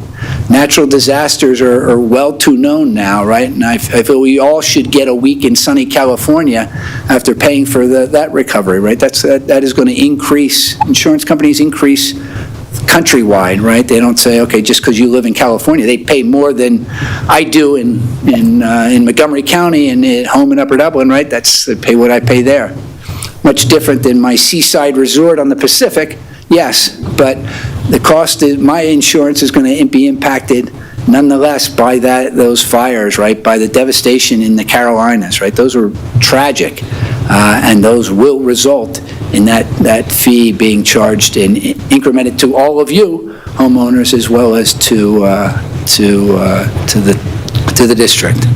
Natural disasters are well too known now, right? And I feel we all should get a week in sunny California after paying for that recovery, right? That is going to increase, insurance companies increase countrywide, right? They don't say, okay, just because you live in California, they pay more than I do in Montgomery County and at home in Upper Dublin, right? They pay what I pay there. Much different than my seaside resort on the Pacific. Yes, but the cost is, my insurance is going to be impacted nonetheless by those fires, right? By the devastation in the Carolinas, right? Those were tragic, and those will result in that fee being charged and incremented to all of you homeowners, as well as to the district.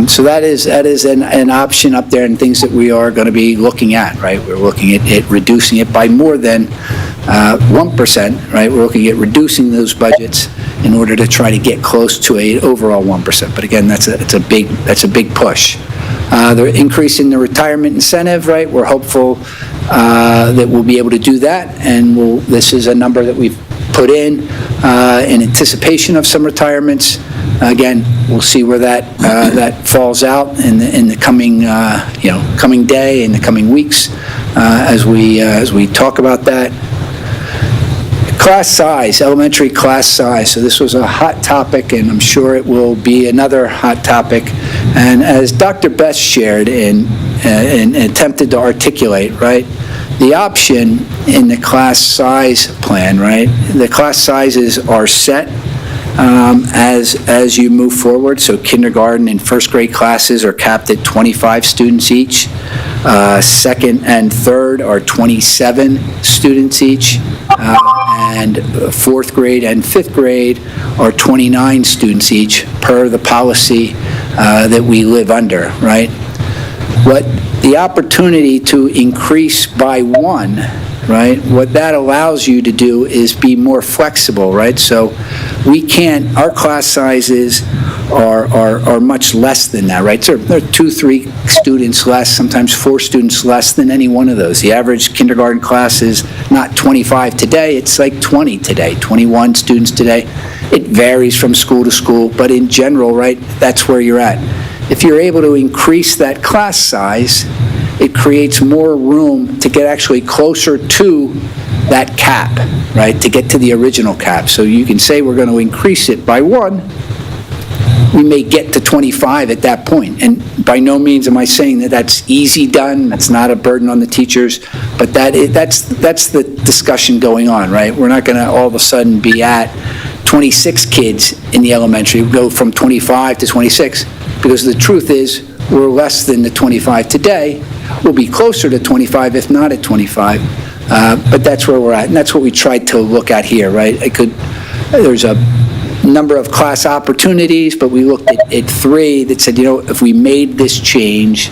So that is an option up there, and things that we are going to be looking at, right? We're looking at reducing it by more than 1%, right? We're looking at reducing those budgets in order to try to get close to an overall 1%. But again, that's a big push. They're increasing the retirement incentive, right? We're hopeful that we'll be able to do that, and this is a number that we've put in anticipation of some retirements. Again, we'll see where that falls out in the coming coming day, in the coming weeks, as we talk about that. Class size, elementary class size. So this was a hot topic, and I'm sure it will be another hot topic. And as Dr. Best shared and attempted to articulate, right, the option in the class size plan, right, the class sizes are set as you move forward. So kindergarten and first grade classes are capped at 25 students each. Second and third are 27 students each. And fourth grade and fifth grade are 29 students each, per the policy that we live under, right? What the opportunity to increase by one, right? What that allows you to do is be more flexible, right? So we can't, our class sizes are much less than that, right? So there are 2, 3 students less, sometimes 4 students less than any one of those. The average kindergarten class is not 25 today, it's like 20 today, 21 students today. It varies from school to school, but in general, right, that's where you're at. If you're able to increase that class size, it creates more room to get actually closer to that cap, right, to get to the original cap. So you can say we're going to increase it by 1. We may get to 25 at that point. And by no means am I saying that that's easy done, that's not a burden on the teachers, but that's the discussion going on, right? We're not going to all of a sudden be at 26 kids in the elementary, go from 25 to 26, because the truth is we're less than the 25 today. We'll be closer to 25, if not at 25, but that's where we're at, and that's what we tried to look at here, right? There's a number of class opportunities, but we looked at 3 that said, if we made this change,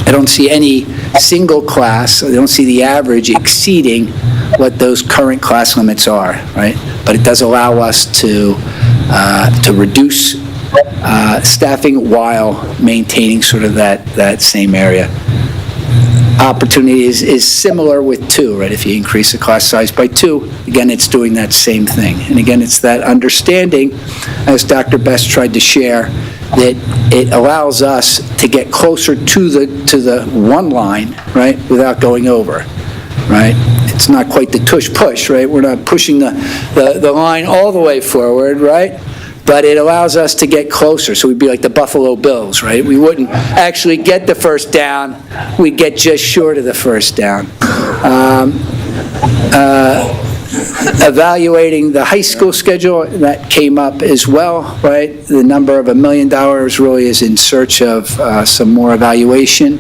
I don't see any single class, I don't see the average exceeding what those current class limits are, right? But it does allow us to reduce staffing while maintaining sort of that same area. Opportunity is similar with 2, right? If you increase the class size by 2, again, it's doing that same thing. And again, it's that understanding, as Dr. Best tried to share, that it allows us to get closer to the 1 line, right, without going over, right? It's not quite the tush-push, right? We're not pushing the line all the way forward, right? But it allows us to get closer. So we'd be like the Buffalo Bills, right? We wouldn't actually get the first down. We'd get just short of the first down. Evaluating the high school schedule, that came up as well, right? The number of $1 million really is in search of some more evaluation,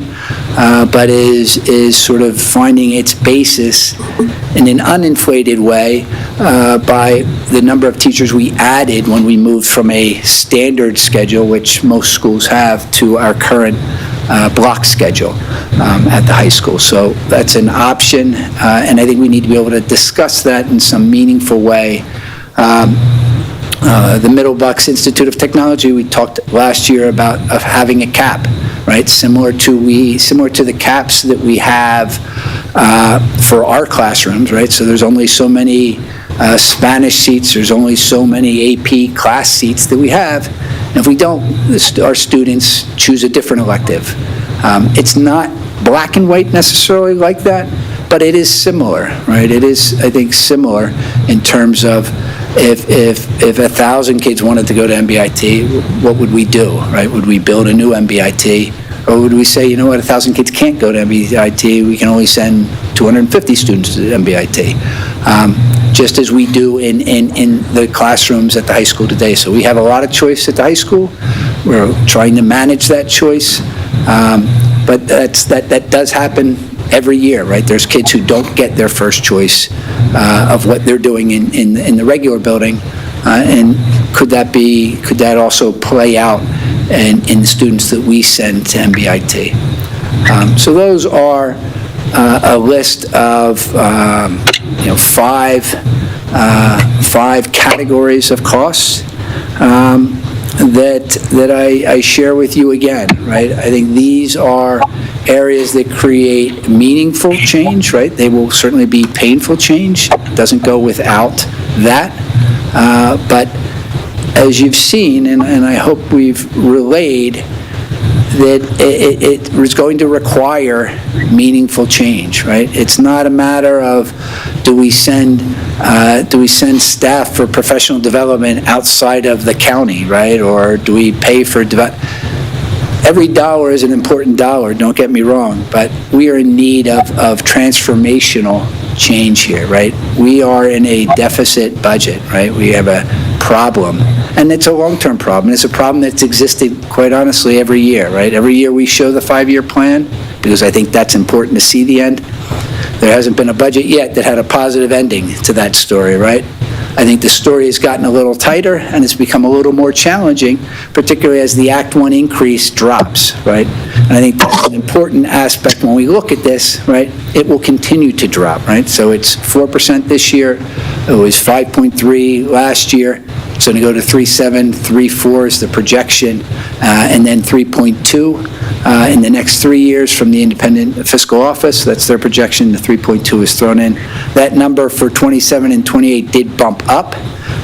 but is sort of finding its basis in an uninflated way by the number of teachers we added when we moved from a standard schedule, which most schools have, to our current block schedule at the high school. So that's an option, and I think we need to be able to discuss that in some meaningful way. The Middle Bucks Institute of Technology, we talked last year about having a cap, right? Similar to the caps that we have for our classrooms, right? So there's only so many Spanish seats, there's only so many AP class seats that we have. And if we don't, our students choose a different elective. It's not black and white necessarily like that, but it is similar, right? It is, I think, similar in terms of if 1,000 kids wanted to go to MBIT, what would we do, right? Would we build a new MBIT? Or would we say, 1,000 kids can't go to MBIT, we can only send 250 students to MBIT, just as we do in the classrooms at the high school today. So we have a lot of choice at the high school. We're trying to manage that choice, but that does happen every year, right? There's kids who don't get their first choice of what they're doing in the regular building, and could that also play out in the students that we send to MBIT? So those are a list of 5 categories of costs that I share with you again, right? I think these are areas that create meaningful change, right? They will certainly be painful change. It doesn't go without that. But as you've seen, and I hope we've relayed, that it is going to require meaningful change, right? It's not a matter of do we send staff for professional development outside of the county, right? Or do we pay for every dollar is an important dollar, don't get me wrong, but we are in need of transformational change here, right? We are in a deficit budget, right? We have a problem, and it's a long-term problem. It's a problem that's existed, quite honestly, every year, right? Every year we show the 5-year plan, because I think that's important to see the end. There hasn't been a budget yet that had a positive ending to that story, right? I think the story has gotten a little tighter, and it's become a little more challenging, particularly as the Act 1 increase drops, right? And I think that's an important aspect when we look at this, right? It will continue to drop, right? So it's 4% this year, it was 5.3 last year, it's going to go to 3.7, 3.4 is the projection, and then 3.2 in the next 3 years from the Independent Fiscal Office. That's their projection. The 3.2 is thrown in. That number for 27 and 28 did bump up.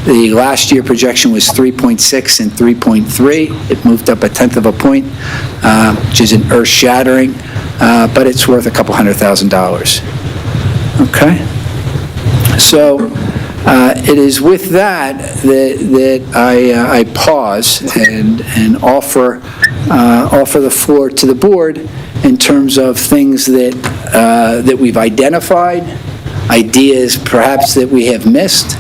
The last year projection was 3.6 and 3.3. It moved up 1/10 of a point, which isn't earth-shattering, but it's worth a couple $100,000. Okay? So it is with that I pause and offer the floor to the board in terms of things that we've identified, ideas perhaps that we have missed.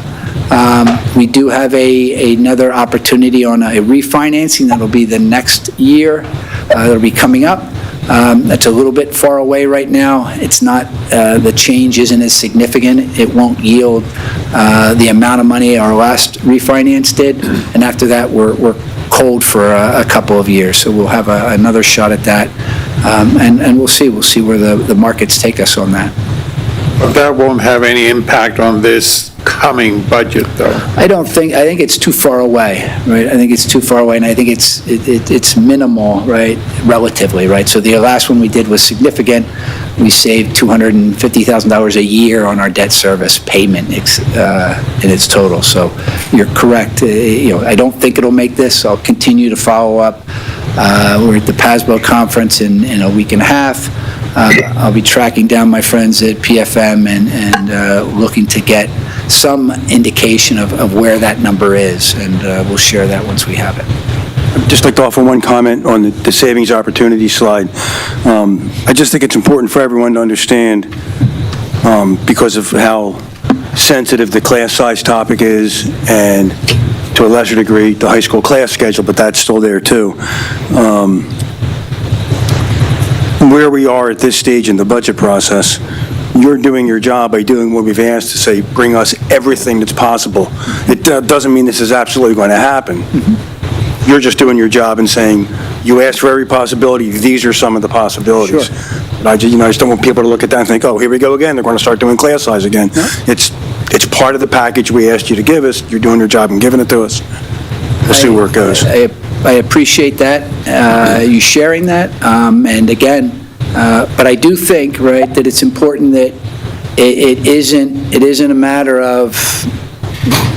We do have another opportunity on a refinancing that'll be the next year. That'll be coming up. That's a little bit far away right now. It's not, the change isn't as significant. It won't yield the amount of money our last refinance did. And after that, we're cold for a couple of years. So we'll have another shot at that. And we'll see where the markets take us on that. But that won't have any impact on this coming budget, though. I think it's too far away, right? I think it's too far away, and I think it's minimal, right, relatively, right? So the last one we did was significant. We saved $250,000 a year on our debt service payment in its total. So you're correct. I don't think it'll make this. I'll continue to follow up. We're at the PASBO conference in a week and a half. I'll be tracking down my friends at PFM and looking to get some indication of where that number is, and we'll share that once we have it. I'd just like to offer one comment on the savings opportunity slide. I just think it's important for everyone to understand, because of how sensitive the class size topic is, and to a lesser degree, the high school class schedule, but that's still there too. Where we are at this stage in the budget process, you're doing your job by doing what we've asked to say, bring us everything that's possible. It doesn't mean this is absolutely going to happen. You're just doing your job and saying, you asked for every possibility, these are some of the possibilities. Sure. But I just don't want people to look at that and think, oh, here we go again, they're going to start doing class size again. No. It's part of the package we asked you to give us, you're doing your job and giving it to us. We'll see where it goes. I appreciate that, you sharing that, and again, but I do think, right, that it's important that it isn't a matter of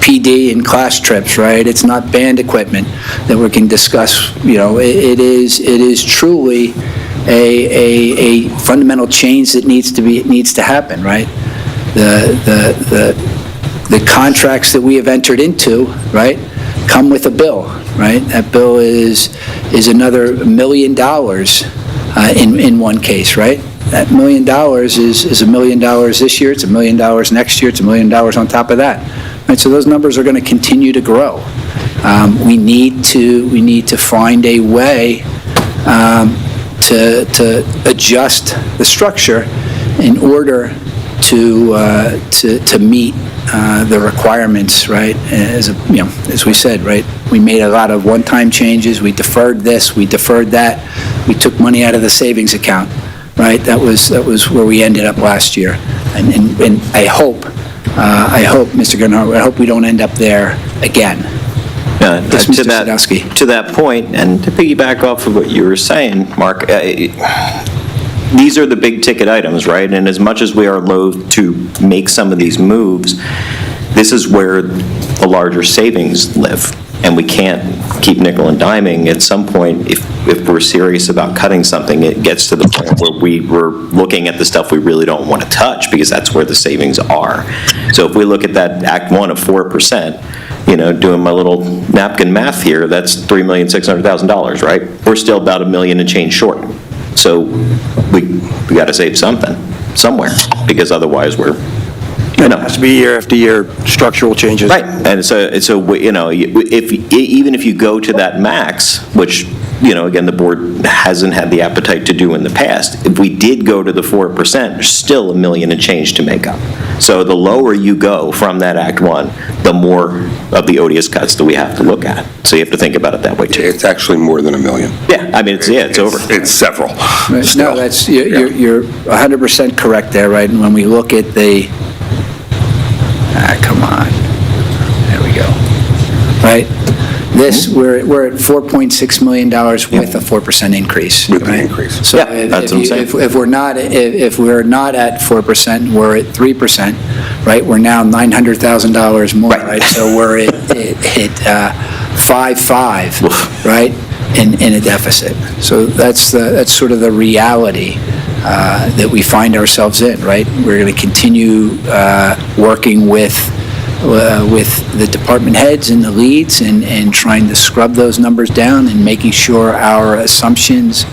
PD and class trips, right? It's not band equipment that we can discuss, it is truly a fundamental change that needs to happen, right? The contracts that we have entered into, right, come with a bill, right? That bill is another $1 million in one case, right? That $1 million is $1 million this year, it's $1 million next year, it's $1 million on top of that. Right? So those numbers are going to continue to grow. We need to find a way to adjust the structure in order to meet the requirements, right? As we said, right? We made a lot of one-time changes. We deferred this, we deferred that. We took money out of the savings account, right? That was where we ended up last year. And I hope, Mr. Gernhardt, I hope we don't end up there again. Yes, Mr. Sadowski. To that point, and to piggyback off of what you were saying, Mark, these are the big ticket items, right? And as much as we are loath to make some of these moves, this is where the larger savings live. And we can't keep nickel and diming. At some point, if we're serious about cutting something, it gets to the point where we're looking at the stuff we really don't want to touch because that's where the savings are. So if we look at that Act 1 of 4%, doing my little napkin math here, that's $3,600,000, right? We're still about $1 million and change short. So we got to save something somewhere because otherwise we're, It has to be year after year structural changes. Right, and so even if you go to that max, which again, the board hasn't had the appetite to do in the past. If we did go to the 4%, there's still $1 million and change to make up. So the lower you go from that Act 1, the more of the odious cuts that we have to look at. So you have to think about it that way, too. It's actually more than $1 million. Yeah, I mean, it's over. It's several. Right. still. No, you're 100% correct there, right? And when we look at the, come on, there we go, right? This, we're at $4.6 million with a 4% increase. With the right? increase. So Yeah, that's what I'm saying. if we're not, if we're not at 4%, we're at 3%, right? We're now $900,000 more, right? So we're at 5.5, right, in a deficit. So that's sort of the reality that we find ourselves in, right? We're going to continue working with the department heads and the leads and trying to scrub those numbers down and making sure our assumptions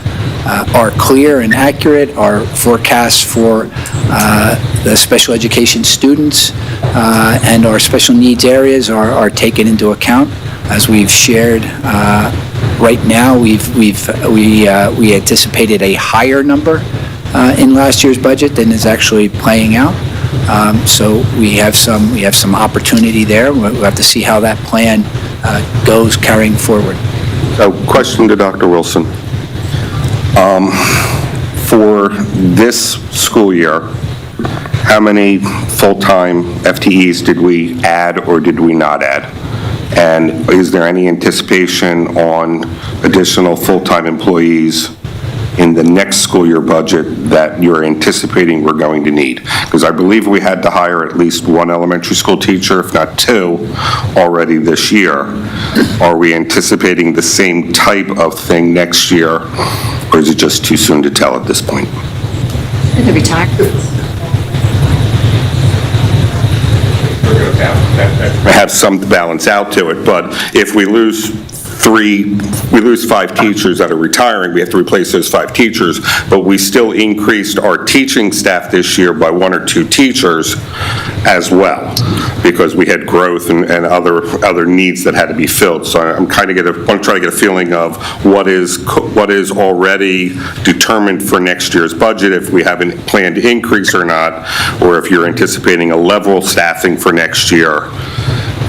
are clear and accurate, our forecasts for the special education students and our special needs areas are taken into account. As we've shared, right now, we anticipated a higher number in last year's budget than is actually playing out. So we have some opportunity there. We'll have to see how that plan goes carrying forward. So, question to Dr. Wilson. For this school year, how many full-time FTEs did we add or did we not add? And is there any anticipation on additional full-time employees in the next school year budget that you're anticipating we're going to need? Because I believe we had to hire at least one elementary school teacher, if not two, already this year. Are we anticipating the same type of thing next year, or is it just too soon to tell at this point? Have some balance out to it, but if we lose 5 teachers that are retiring, we have to replace those 5 teachers, but we still increased our teaching staff this year by 1 or 2 teachers as well, because we had growth and other needs that had to be filled. So I'm want to try to get a feeling of what is already determined for next year's budget, if we haven't planned to increase or not, or if you're anticipating a level staffing for next year.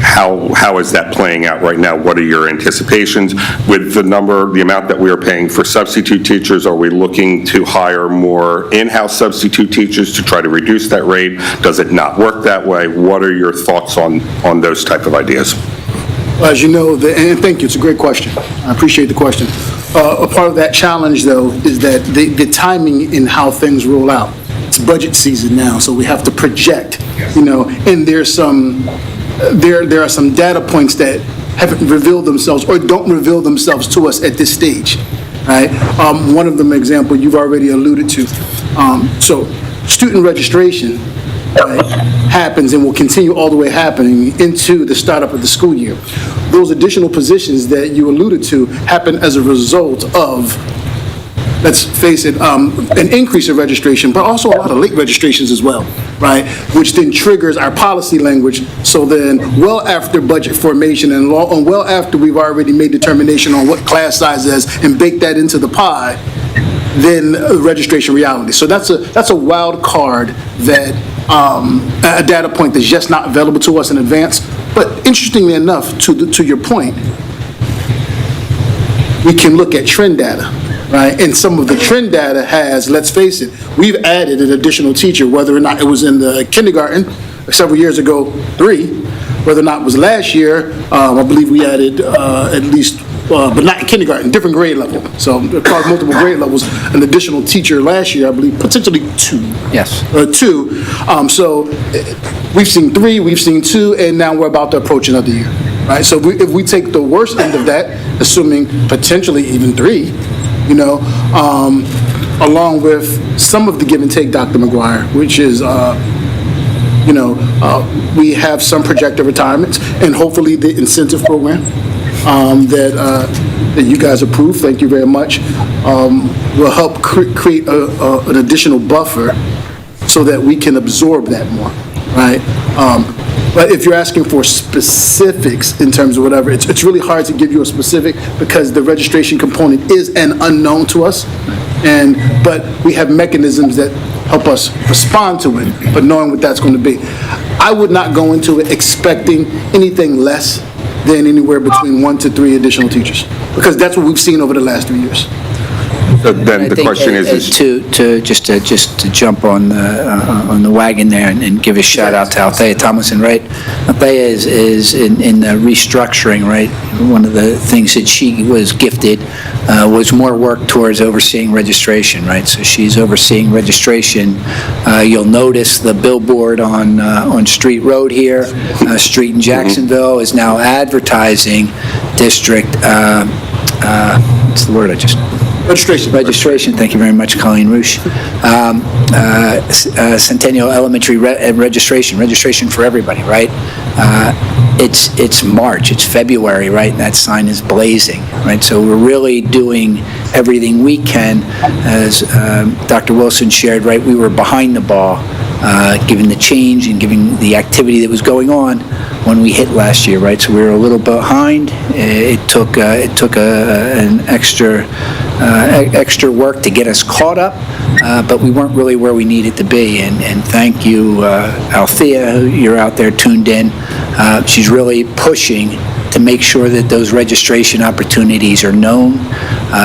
How is that playing out right now? What are your anticipations? With the amount that we are paying for substitute teachers, are we looking to hire more in-house substitute teachers to try to reduce that rate? Does it not work that way? What are your thoughts on those type of ideas? Well, as you know, and thank you, it's a great question. I appreciate the question. A part of that challenge, though, is that the timing in how things roll out. It's budget season now, so we have to project, and there are some data points that haven't revealed themselves or don't reveal themselves to us at this stage, right? One of them, example, you've already alluded to. So student registration, right, happens and will continue all the way happening into the startup of the school year. Those additional positions that you alluded to happen as a result of, let's face it, an increase in registration, but also a lot of late registrations as well, right? Which then triggers our policy language. So then, well after budget formation and well after we've already made determination on what class size is and baked that into the pie, then registration reality. So that's a wild card that, a data point that's just not available to us in advance. But interestingly enough, to your point, we can look at trend data. Right, and some of the trend data has, let's face it, we've added an additional teacher, whether or not it was in the kindergarten, several years ago, 3, whether or not it was last year, I believe we added at least, but not in kindergarten, different grade level. So across multiple grade levels, an additional teacher last year, I believe, potentially 2. Yes. 2. So we've seen 3, we've seen 2, and now we're about to approach another year. Right, so if we take the worst end of that, assuming potentially even 3, along with some of the give and take, Dr. McGuire, which is, we have some projected retirements, and hopefully the incentive program that you guys approve, thank you very much, will help create an additional buffer so that we can absorb that more, right? But if you're asking for specifics in terms of whatever, it's really hard to give you a specific because the registration component is an unknown to us. But we have mechanisms that help us respond to it, but knowing what that's going to be. I would not go into it expecting anything less than anywhere between 1 to 3 additional teachers, because that's what we've seen over the last 3 years. So then the question is, Just to jump on the wagon there and give a shout out to Althea Thomason, right? Althea is in the restructuring, right? One of the things that she was gifted was more work towards overseeing registration, right? So she's overseeing registration. You'll notice the billboard on Street Road here, Street in Jacksonville is now advertising district, what's the word I just... Registration, thank you very much, Colleen Roosh. Centennial Elementary registration for everybody, right? It's March, it's February, right? And that sign is blazing, right? So we're really doing everything we can. As Dr. Wilson shared, right, we were behind the ball, given the change and given the activity that was going on when we hit last year, right? So we were a little behind. It took an extra work to get us caught up, but we weren't really where we needed to be. And thank you, Althea, you're out there tuned in. She's really pushing to make sure that those registration opportunities are known.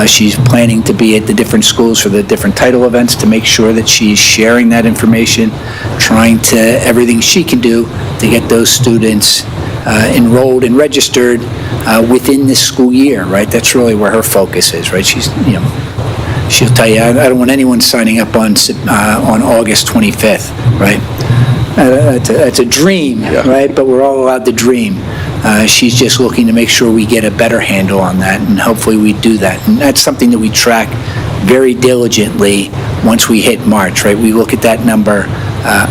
She's planning to be at the different schools for the different title events to make sure that she's sharing that information, trying to everything she can do to get those students enrolled and registered within this school year, right? That's really where her focus is, right? She's, she'll tell you, I don't want anyone signing up on August 25th, right? That's a dream, right? But we're all allowed to dream. She's just looking to make sure we get a better handle on that, and hopefully we do that. And that's something that we track very diligently once we hit March, right? We look at that number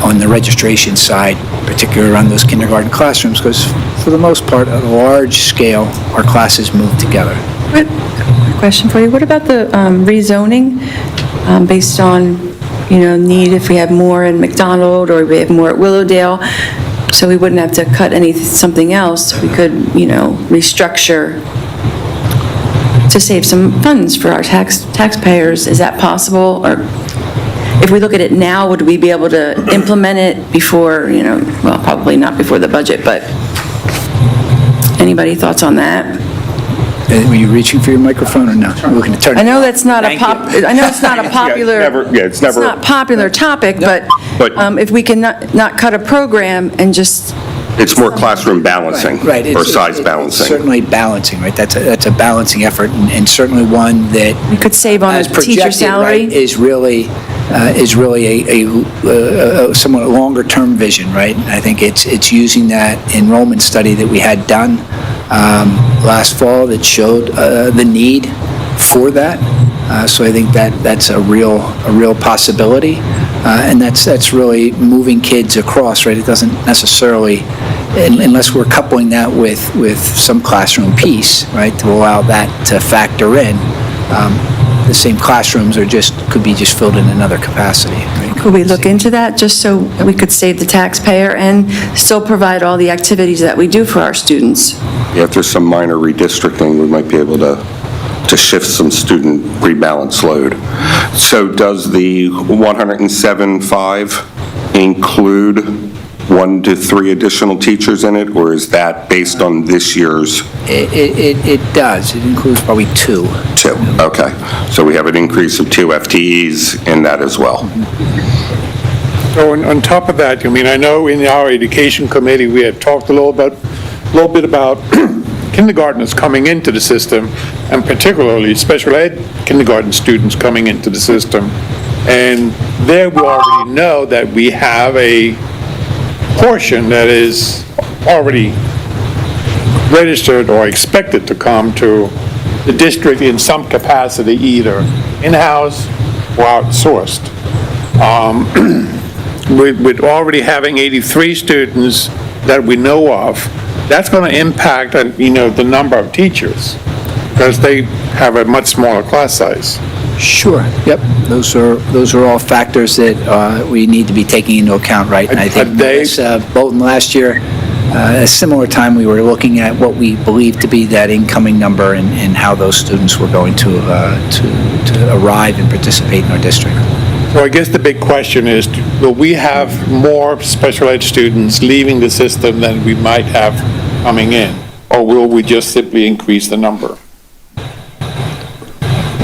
on the registration side, particularly around those kindergarten classrooms, because for the most part, at a large scale, our classes move together. Question for you. What about the rezoning based on, need if we have more in McDonald or we have more at Willowdale? So we wouldn't have to cut something else. We could, restructure to save some funds for our taxpayers. Is that possible? Or if we look at it now, would we be able to implement it before, well, probably not before the budget, but anybody thoughts on that? Were you reaching for your microphone or no? We're looking to turn it I know off. that's not Thank you. I know it's not a popular. it's never. It's not popular topic, but if we can not cut a program and just. It's more classroom balancing Right. or size balancing. It's certainly balancing, right? That's a balancing effort, and certainly one that We could save on a as teacher projected, salary. right, is really a somewhat longer-term vision, right? I think it's using that enrollment study that we had done last fall that showed the need for that. So I think that's a real possibility, and that's really moving kids across, right? It doesn't necessarily, unless we're coupling that with some classroom piece, right, to allow that to factor in. The same classrooms could be just filled in another capacity. Right? Could we look into that, just so we could save the taxpayer and still provide all the activities that we do for our students? Yeah, if there's some minor redistricting, we might be able to shift some student rebalance load. So does the 107.5 include 1 to 3 additional teachers in it, or is that based on this year's? It does. It includes probably 2. 2, okay. So we have an increase of 2 FTEs in that as well. So on top of that, I know in our education committee, we had talked a little bit about kindergartners coming into the system, and particularly special ed kindergarten students coming into the system. And there we already know that we have a portion that is already registered or expected to come to the district in some capacity, either in-house or outsourced. With already having 83 students that we know of, that's going to impact, the number of teachers, because they have a much smaller class size. Sure. Yep. Those are all factors that we need to be taking into account, right? And I think Melissa Bolton last year a similar time, we were looking at what we believed to be that incoming number and how those students were going to arrive and participate in our district. So I guess the big question is, will we have more special ed students leaving the system than we might have coming in? Or will we just simply increase the number?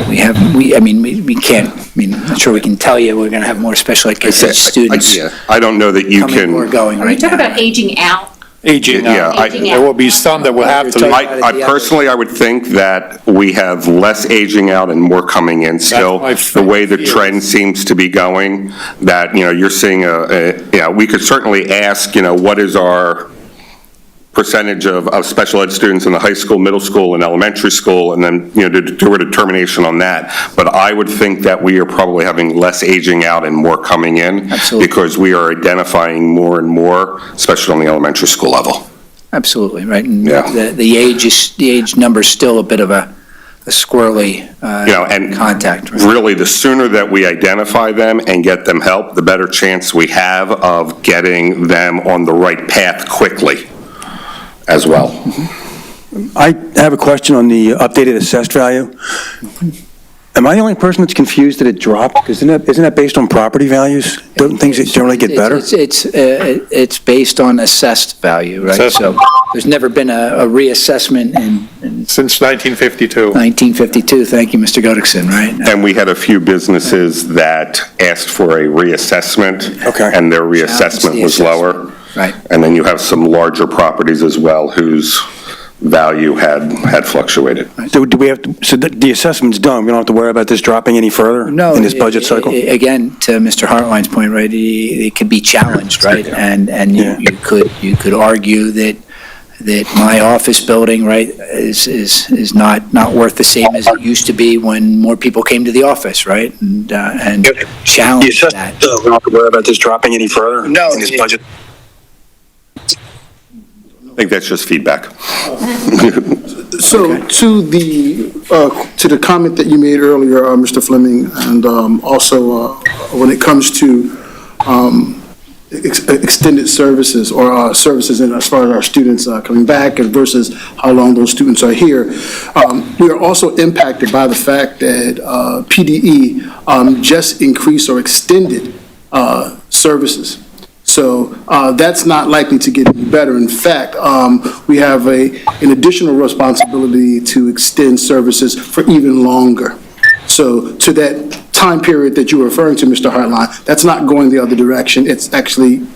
We can't, I'm not sure we can tell you we're going to have more special ed kids, students Yeah, I don't know that you coming can. or going Are you right talking now. about aging out? Aging Yeah, out. Aging There will be some that will have to leave. I personally, I would think that we have less aging out and more coming in still. my The way the feeling. trend seems to be going, that, you're seeing we could certainly ask, what is our percentage of special ed students in the high school, middle school, and elementary school, and then, to do a determination on that. But I would think that we are probably having less aging out and more coming in. Absolutely. Because we are identifying more and more, especially on the elementary school level. Absolutely, right, and Yeah. the age number's still a bit of a squirrely And contact. Right? really, the sooner that we identify them and get them help, the better chance we have of getting them on the right path quickly as well. I have a question on the updated assessed value. Am I the only person that's confused that it dropped? Because isn't that based on property values? Don't things generally get better? It's based on assessed value, right? Assessment. So there's never been a reassessment in Since 1952. 1952, thank you, Mr. Godekson, right? And we had a few businesses that asked for a reassessment. Okay. And their Challenged reassessment the was assessment. lower. Right. And then you have some larger properties as well whose value had fluctuated. So do we have to, so the assessment's done, we don't have to worry about this dropping any further No. in this budget cycle? Again, to Mr. Hartline's point, right, it could be challenged, right? And Yeah. you could argue that my office building, right, is not worth the same as it used to be when more people came to the office, right? And challenge that. We don't have to worry about this dropping any further in this budget? I think that's just feedback. So to the comment that you made earlier, Mr. Fleming, and also when it comes to extended services or services in as far as our students coming back and versus how long those students are here, we are also impacted by the fact that PDE just increased or extended services. So that's not likely to get any better. In fact, we have an additional responsibility to extend services for even longer. So to that time period that you were referring to, Mr. Hartline, that's not going the other direction. It's actually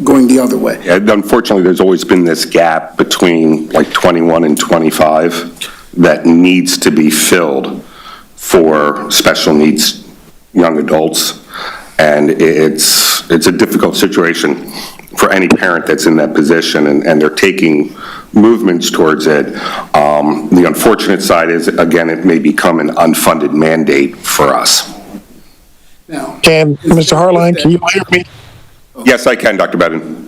going the other way. Yeah, unfortunately, there's always been this gap between like 21 and 25 that needs to be filled for special needs young adults. And it's a difficult situation for any parent that's in that position, and they're taking movements towards it. The unfortunate side is, again, it may become an unfunded mandate for us. Now, Mr. Hartline, can you hear me? Yes, I can, Dr. Bedden.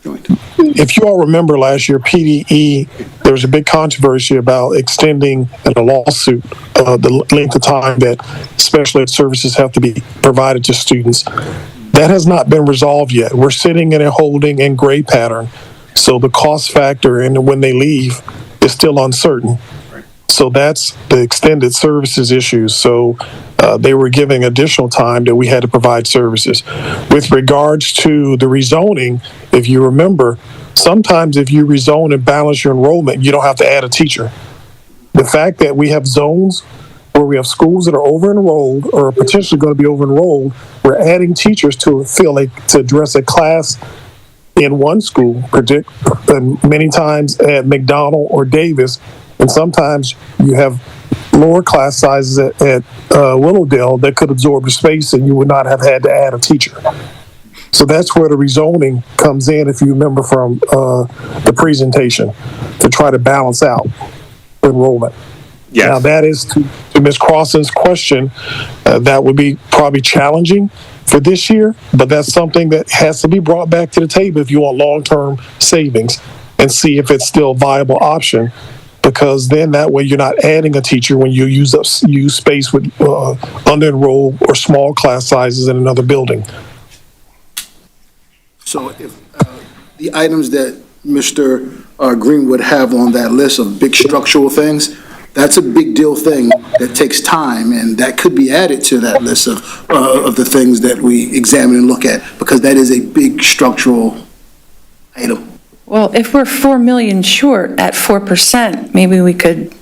If you all remember last year, PDE, there was a big controversy about extending in a lawsuit the length of time that special ed services have to be provided to students. That has not been resolved yet. We're sitting in a holding and gray pattern. So the cost factor and when they leave is still uncertain. So that's the extended services issues. So they were giving additional time that we had to provide services. With regards to the rezoning, if you remember, sometimes if you rezone and balance your enrollment, you don't have to add a teacher. The fact that we have zones where we have schools that are over-enrolled or potentially going to be over-enrolled, we're adding teachers to to address a class in one school, and many times at McDonald or Davis, and sometimes you have lower class sizes at Willowdale that could absorb the space and you would not have had to add a teacher. So that's where the rezoning comes in, if you remember from the presentation, to try to balance out enrollment. Yes. Now, that is to Ms. Crossan's question, that would be probably challenging for this year, but that's something that has to be brought back to the table if you want long-term savings and see if it's still a viable option, because then that way you're not adding a teacher when you use space with under-enrolled or small class sizes in another building. so if the items that Mr. Greenwood have on that list of big structural things, that's a big deal thing that takes time, and that could be added to that list of the things that we examine and look at, because that is a big structural item. Well, if we're 4 million short at 4%, maybe we could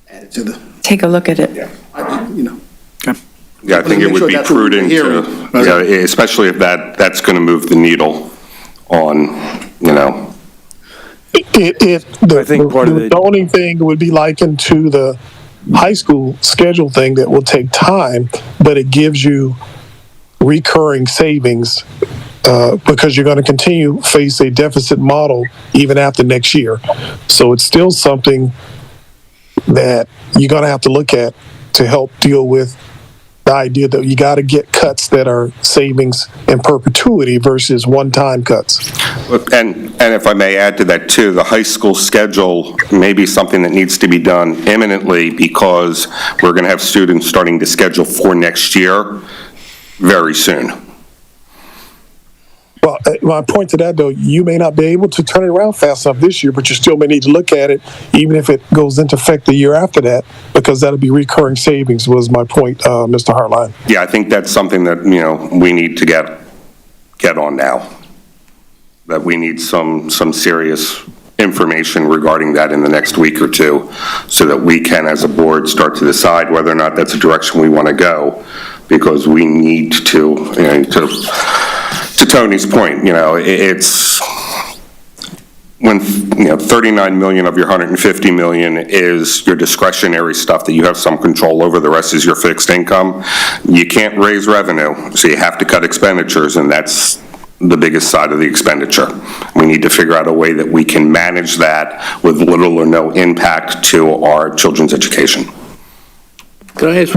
Add it to the, take a look at it. you know. Yeah, I think it would be prudent to, yeah, especially if that's going to move the needle on, you know. I think part of the zoning thing would be likened to the high school schedule thing that will take time, but it gives you recurring savings because you're going to continue to face a deficit model even after next year. So it's still something that you're going to have to look at to help deal with the idea that you got to get cuts that are savings in perpetuity versus one-time cuts. And if I may add to that too, the high school schedule may be something that needs to be done imminently, because we're going to have students starting to schedule for next year very soon. Well, my point to that, though, you may not be able to turn it around fast enough this year, but you still may need to look at it, even if it goes into effect the year after that, because that'll be recurring savings, was my point, Mr. Hartline. Yeah, I think that's something that, you know, we need to get on now. That we need some serious information regarding that in the next week or two, so that we can, as a board, start to decide whether or not that's a direction we want to go, because we need to, you know, to Tony's point, you know, it's when, you know, 39 million of your 150 million is your discretionary stuff that you have some control over, the rest is your fixed income. You can't raise revenue, so you have to cut expenditures, and that's the biggest side of the expenditure. We need to figure out a way that we can manage that with little or no impact to our children's education. Could I ask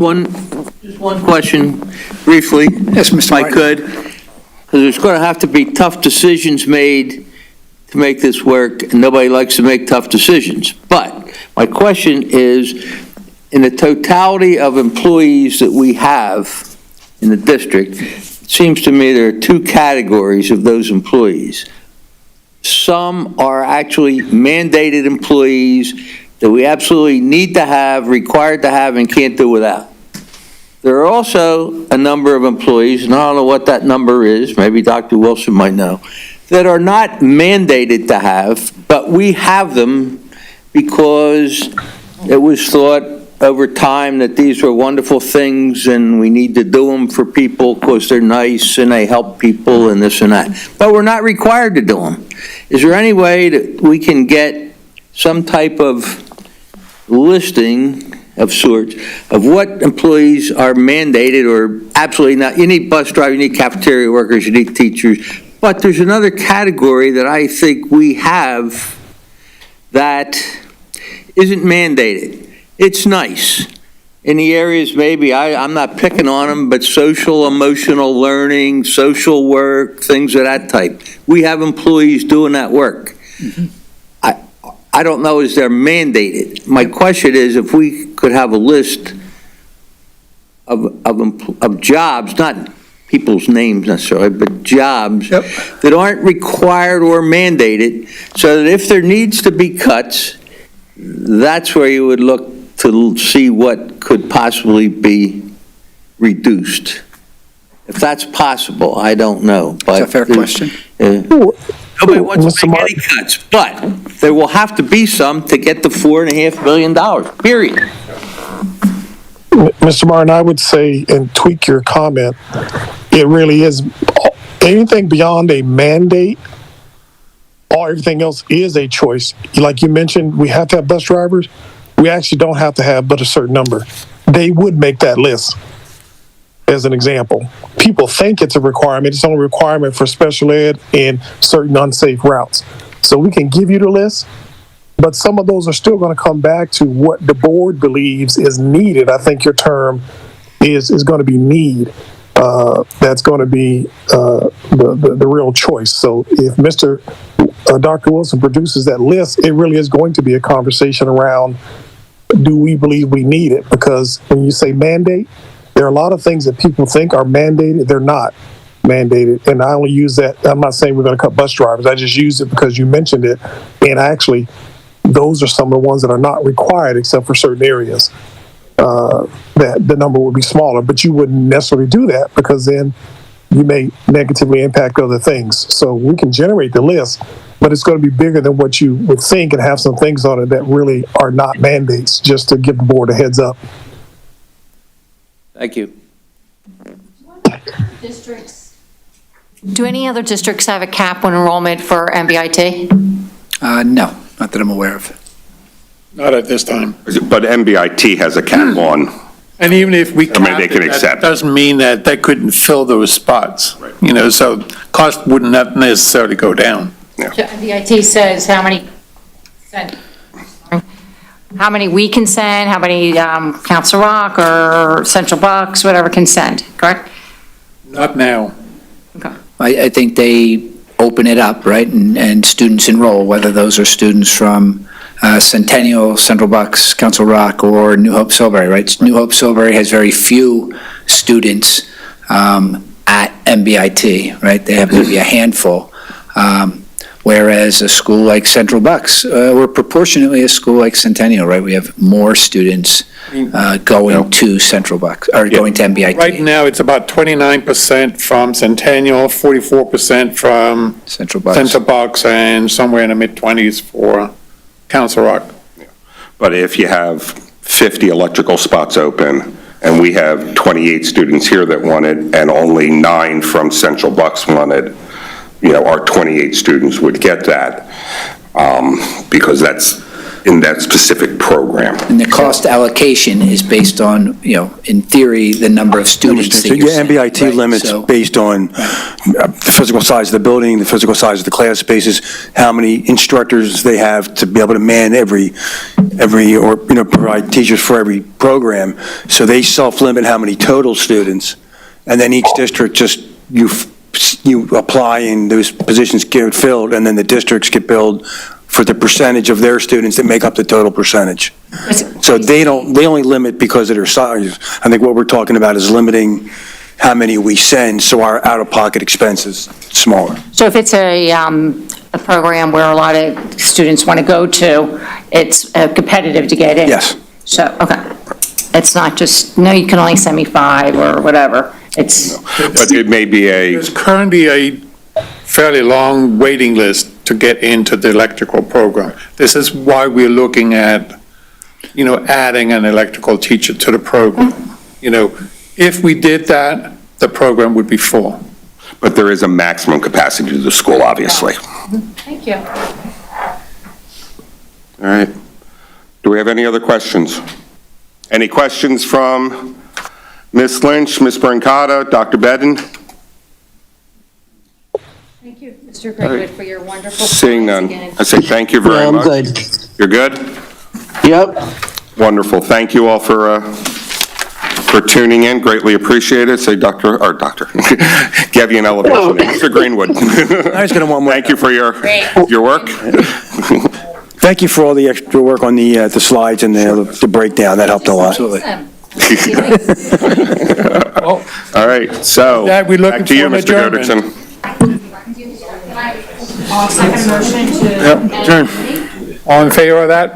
just one question briefly? Yes, Mr. If I Martin. could, because there's going to have to be tough decisions made to make this work, and nobody likes to make tough decisions. But my question is, in the totality of employees that we have in the district, it seems to me there are two categories of those employees. Some are actually mandated employees that we absolutely need to have, required to have, and can't do without. There are also a number of employees, and I don't know what that number is, maybe Dr. Wilson might know, that are not mandated to have, but we have them because it was thought over time that these were wonderful things and we need to do them for people because they're nice and they help people and this and that. But we're not required to do them. Is there any way that we can get some type of listing of sorts of what employees are mandated or absolutely not? You need bus drivers, you need cafeteria workers, you need teachers, but there's another category that I think we have that isn't mandated. It's nice. In the areas, maybe, I'm not picking on them, but social, emotional learning, social work, things of that type. We have employees doing that work. Mm-hmm. I don't know is they're mandated. My question is if we could have a list of jobs, not people's names necessarily, but jobs that aren't required or mandated, so that if there needs to be cuts, that's where you would look to see what could possibly be reduced. If that's possible, I don't know. But That's a fair question. Nobody wants to Mr. make any cuts, but there will have to be some to get the $4.5 billion, period. Mr. Martin, I would say, and tweak your comment, it really is, anything beyond a mandate, everything else is a choice. Like you mentioned, we have to have bus drivers. We actually don't have to have but a certain number. They would make that list, as an example. People think it's a requirement. It's only a requirement for special ed and certain unsafe routes. So we can give you the list, but some of those are still going to come back to what the board believes is needed. I think your term is going to be need. That's going to be the real choice. So if Dr. Wilson produces that list, it really is going to be a conversation around, do we believe we need it? Because when you say mandate, there are a lot of things that people think are mandated. They're not. mandated. And I only use that, I'm not saying we're going to cut bus drivers. I just used it because you mentioned it. And actually, those are some of the ones that are not required except for certain areas. That the number would be smaller, but you wouldn't necessarily do that because then you may negatively impact other things. So we can generate the list, but it's going to be bigger than what you would think and have some things on it that really are not mandates, just to give the board a heads up. Thank you. Districts. Do any other districts have a cap on enrollment for MBIT? No, not that I'm aware of. Not at this time. But MBIT has a cap on, And even if we I mean, capped they can it, that accept. doesn't mean that they couldn't fill those spots. You know, so cost wouldn't not necessarily go down. MBIT says how many we can send, how many Council Rock or Central Bucks, whatever can send, correct? Not now. Okay. I think they open it up, right, and students enroll, whether those are students from Centennial, Central Bucks, Council Rock, or New Hope Silbury, right? New Hope Silbury has very few students at MBIT, right? They have maybe a handful. Whereas a school like Central Bucks, or proportionately a school like Centennial, right? We have more students going to Central Bucks, or going to MBIT. Right now, it's about 29% from Centennial, 44% from Central Bucks. Central Bucks, and somewhere in the mid-20s for Council Rock. But if you have 50 electrical spots open, and we have 28 students here that want it, and only 9 from Central Bucks wanted, you know, our 28 students would get that, because that's in that specific program. And the cost allocation is based on, you know, in theory, the number of students that you're Yeah, sending, MBIT right? limits So- based on the physical size of the building, the physical size of the class spaces, how many instructors they have to be able to man every, or, you know, provide teachers for every program. So they self-limit how many total students, and then each district just, you apply and those positions get filled, and then the districts get billed for the percentage of their students that make up the total percentage. So they only limit because of their size. I think what we're talking about is limiting how many we send, so our out-of-pocket expense is smaller. So if it's a program where a lot of students want to go to, it's competitive to get in? Yes. So, okay. It's not just, no, you can only send me 5 or whatever. It's, But it may be There's currently a fairly long waiting list to get into the electrical program. This is why we're looking at, you know, adding an electrical teacher to the program. You know, if we did that, the program would be full. But there is a maximum capacity to the school, obviously. thank you. All right. Do we have any other questions? Any questions from Ms. Lynch, Ms. Brancata, Dr. Bedden? Thank you, Mr. Greenwood, for your wonderful. Seeing none, I say thank you very Yeah, I'm much. good. You're good? Yep. Wonderful. Thank you all for tuning in. Greatly appreciate it. Say doctor, give you an elevation. Mr. Greenwood. I was going to want more. Thank you for your work. Thank you for all the extra work on the slides and the breakdown. That helped a lot. Absolutely. All right, so, That we looking back to you, for an Mr. adjournment. Goderson. Second motion to. All in favor of that?